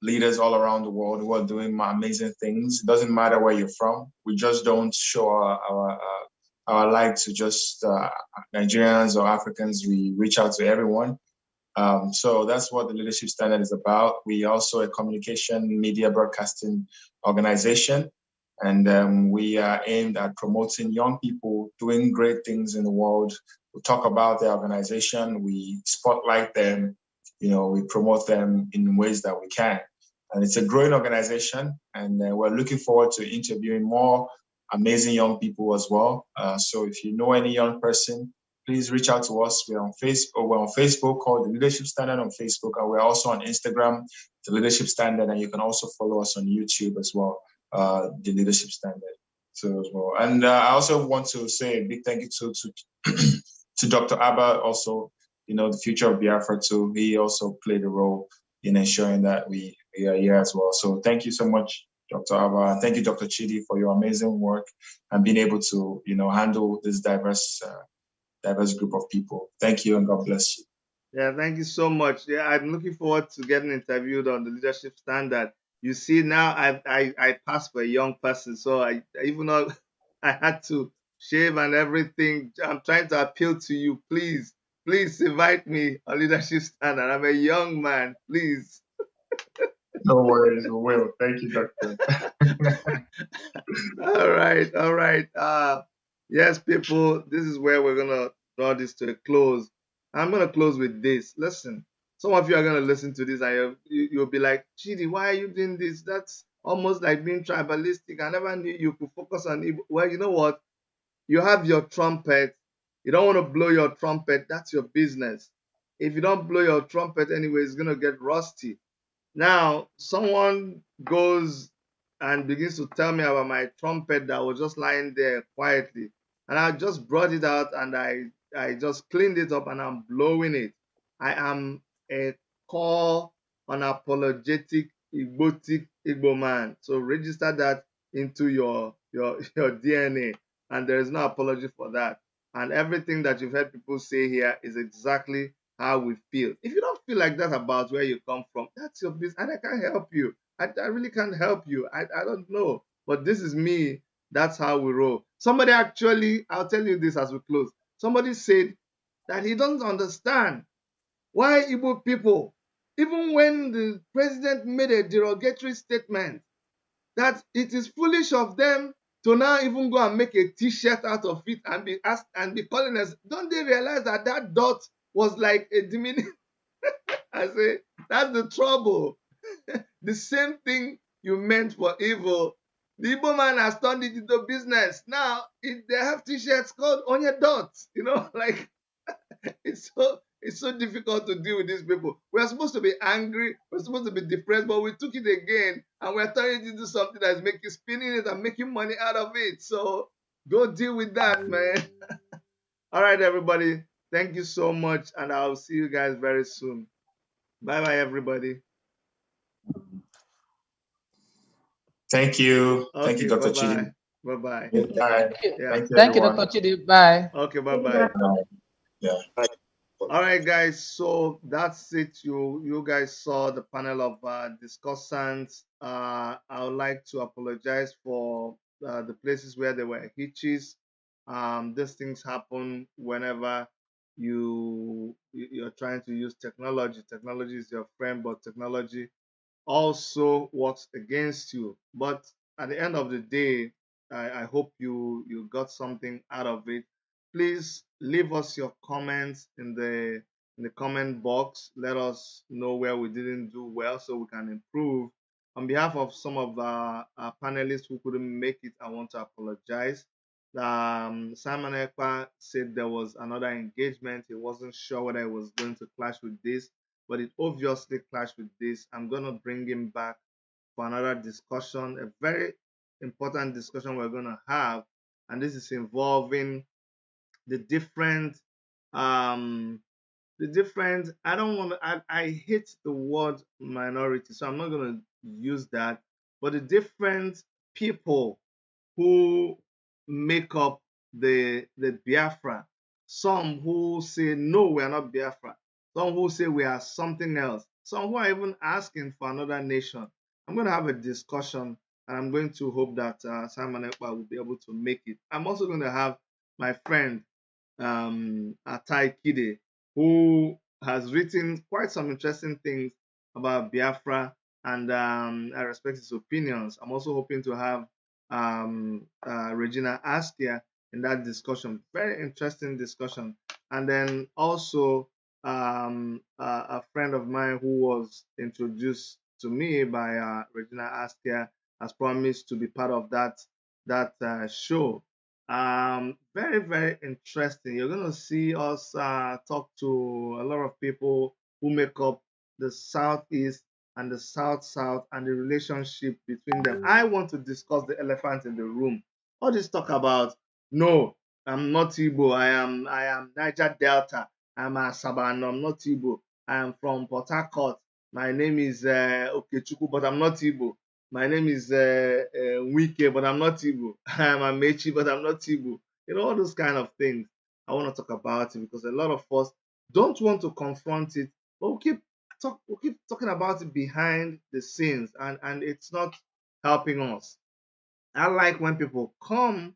leaders all around the world who are doing amazing things. It doesn't matter where you're from. We just don't show our light to just Nigerians or Africans. We reach out to everyone. So that's what the Leadership Standard is about. We also a communication, media, broadcasting organization. And we are aimed at promoting young people doing great things in the world. We talk about their organization, we spotlight them, we promote them in ways that we can. And it's a growing organization, and we're looking forward to interviewing more amazing young people as well. So if you know any young person, please reach out to us. We're on Facebook called The Leadership Standard on Facebook, and we're also on Instagram, The Leadership Standard, and you can also follow us on YouTube as well. The Leadership Standard so as well. And I also want to say a big thank you to Dr. Abba, also, the future of Biafra too. He also played a role in ensuring that we are here as well. So thank you so much, Dr. Abba. Thank you, Dr. Chidi, for your amazing work and being able to, handle this diverse group of people. Thank you, and God bless you. Yeah, thank you so much. Yeah, I'm looking forward to getting interviewed on the Leadership Standard. You see, now I passed for a young person, so I even though I had to shave and everything, I'm trying to appeal to you. Please invite me on Leadership Standard. I'm a young man, please. No worries, we will. Thank you, Doctor. All right. Yes, people, this is where we're gonna draw this to a close. I'm gonna close with this. Listen. Some of you are going to listen to this and you'll be like, Chidi, why are you doing this? almost like being tribalistic. I never knew you could focus on Igbo. Well, you know what? You have your trumpet. You don't want to blow your trumpet. That's your business. If you don't blow your trumpet anyway, it's going to get rusty. Now, someone goes and begins to tell me about my trumpet that was just lying there quietly. And I just brought it out and I just cleaned it up and I'm blowing it. I am a core, unapologetic, Igbo man. So register that into your DNA. And there is no apology for that. And everything that you've heard people say here is exactly how we feel. If you don't feel like that about where you come from, that's your business. And I can't help you. I really can't help you. I don't know. But this is me. That's how we roll. Somebody actually, I'll tell you this as we close. Somebody said that he doesn't understand why Igbo people, even when the president made a derogatory statement, that it is foolish of them to now even go and make a t-shirt out of it and be asked and be calling us. Don't they realize that that dot was like a diminution? I say, that's the trouble. The same thing you meant for evil, the Igbo man has turned it into business. Now, they have t-shirts called Onye Dot, like it's so difficult to deal with these people. We're supposed to be angry, we're supposed to be depressed, but we took it again and we're turning it into something that's making spinning it and making money out of it. So go deal with that, man. All right, everybody. Thank you so much, and I'll see you guys very soon. Bye-bye, everybody. Thank you. Okay, thank you, Dr. bye-bye. Chidi. Bye-bye. Bye. Yeah. Thank you, Dr. Chidi. Bye. Okay, bye-bye. Yeah. All right, guys. So that's it. You guys saw the panel of discussants. I would like to apologize for the places where there were hitches. These things happen whenever you're trying to use technology. Technology is your friend, but technology also works against you. But at the end of the day, I hope you got something out of it. Please leave us your comments in the comment box. Let us know where we didn't do well so we can improve. On behalf of some of our panelists who couldn't make it, I want to apologize. Simon Ekpa said there was another engagement. He wasn't sure whether it was going to clash with this, but it obviously clashed with this. I'm going to bring him back for another discussion, a very important discussion we're going to have, and this is involving the different I don't want to I hate the word minority, so I'm not going to use that, but the different people who make up the Biafra. Some who say no, we are not Biafra. Some who say we are something else. Some who are even asking for another nation. I'm going to have a discussion, and I'm going to hope that Simon Ekpa will be able to make it. I'm also going to have my friend Atai Kide, who has written quite some interesting things about Biafra, and I respect his opinions. I'm also hoping to have Regina Askia in that discussion. Very interesting discussion. And then also a friend of mine who was introduced to me by Regina Askia has promised to be part of that show. Very, very interesting. You're going to see us talk to a lot of people who make up the Southeast and the South and the relationship between them. I want to discuss the elephant in the room. All this talk about, no, I'm not Igbo. I am Niger Delta. I'm a Sabano. I'm not Igbo. I am from Port Harcourt. My name is Okechukwu, but I'm not Igbo. My name is Wike, but I'm not Igbo. I'm Amechi, but I'm not Igbo. All those kind of things. I want to talk about it because a lot of us don't want to confront it, but we keep talking about it behind the scenes, and it's not helping us. I like when people come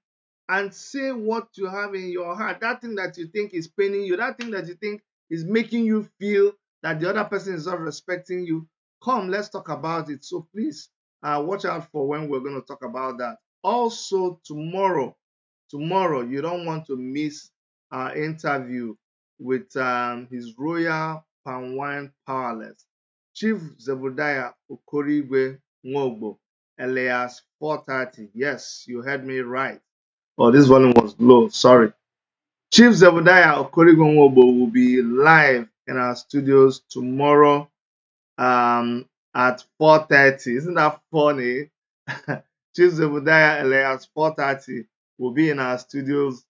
and say what you have in your heart, that thing that you think is paining you, that thing that you think is making you feel that the other person is not respecting you. Come, let's talk about it. So please watch out for when we're going to talk about that. Also, tomorrow, you don't want to miss our interview with His Royal Palm Wine Powerless, Chief Zebediah Okorigwe Nwogbo. Elias 430. Yes, you heard me right. Oh, this volume was low. Sorry. Chief Zebediah Okorigonwobo will be live in our studios tomorrow at 4:30. Isn't that funny? Chief Zebediah Elias 4:30 will be in our studios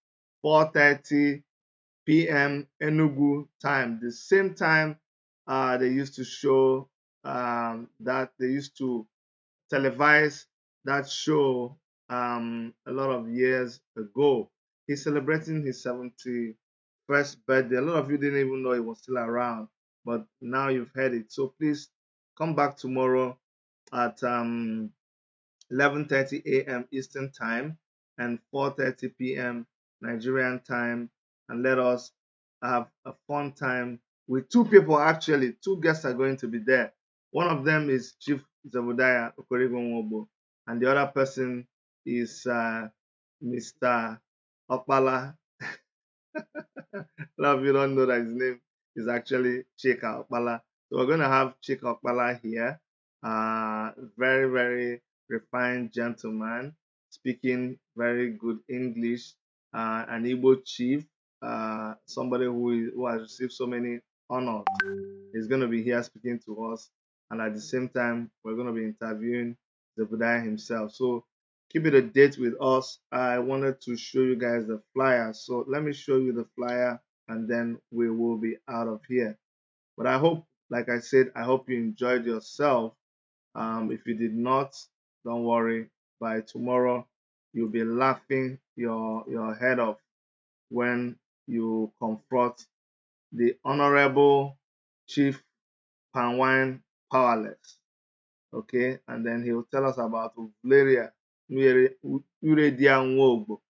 4:30 p.m. Enugu time, the same time they used to show that they used to televise that show a lot of years ago. He's celebrating his 71st birthday. A lot of you didn't even know he was still around, but now you've heard it. So please come back tomorrow at 11:30 a.m. Eastern Time and 4:30 p.m. Nigerian time, and let us have a fun time with two people. Actually, two guests are going to be there. One of them is Chief Zebediah Okorigonwobo, and the other person is Mr. Okpala. A lot of you don't know that his name is actually Chika Okpala. So we're going to have Chika Okpala here. Very, very refined gentleman, speaking very good English, an Igbo chief, somebody who has received so many honors. He's going to be here speaking to us. And at the same time, we're going to be interviewing Zebediah himself. So keep it a date with us. I wanted to show you guys the flyer. So let me show you the flyer and then we will be out of here. But I hope, like I said, I hope you enjoyed yourself. If you did not, don't worry. By tomorrow, you'll be laughing your head off when you confront the Honorable Chief Panwine Powerless. Okay, and then he'll tell us about Uvleria, Uredia Nwogbo,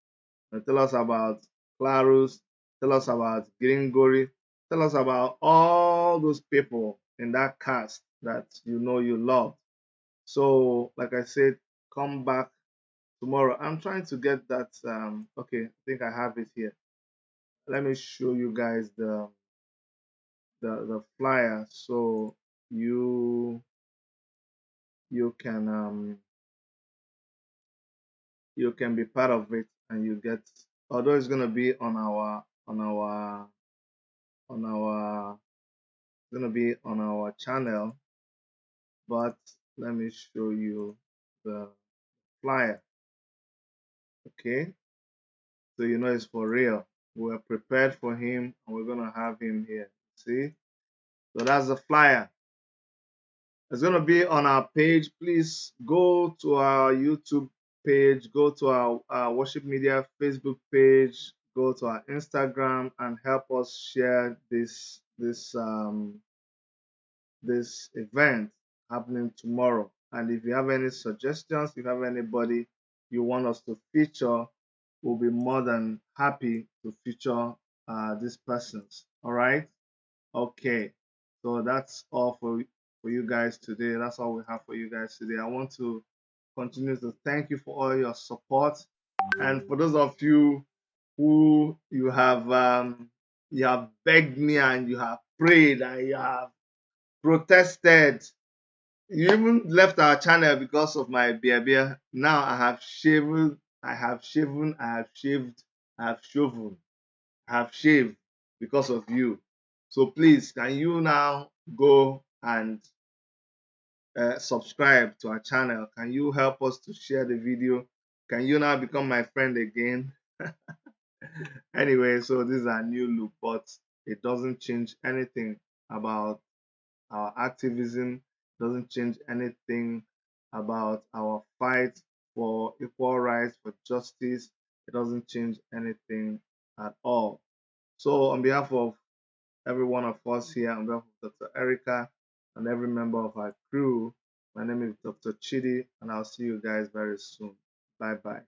and tell us about Clarus, tell us about Gringori, tell us about all those people in that cast that you know you love. So, like I said, come back tomorrow. I'm trying to get that. Okay, I think I have it here. Let me show you guys the flyer so you can you can be part of it and you get, although it's going to be on our going to be on our channel, but let me show you the flyer. Okay, so you know it's for real. We're prepared for him and we're going to have him here. See, so that's the flyer. It's going to be on our page. Please go to our YouTube page, go to our Worship Media Facebook page, go to our Instagram and help us share this event happening tomorrow. And if you have any suggestions, if you have anybody you want us to feature, we'll be more than happy to feature these persons. All right. Okay. So that's all for you guys today. That's all we have for you guys today. I want to continue to thank you for all your support, and for those of you who you have begged me and you have prayed and you have protested. You even left our channel because of my beer. Now I have shaven, I have shaven, I have shaved, I have shoveled, I have shaved because of you. So please, can you now go and subscribe to our channel? Can you help us to share the video? Can you now become my friend again? Anyway, so this is our new look, but it doesn't change anything about our activism, doesn't change anything about our fight for equal rights, for justice. It doesn't change anything at all. So on behalf of every one of us here, on behalf of Dr. Erica and every member of our crew, my name is Dr. Chidi, and I'll see you guys very soon. Bye-bye.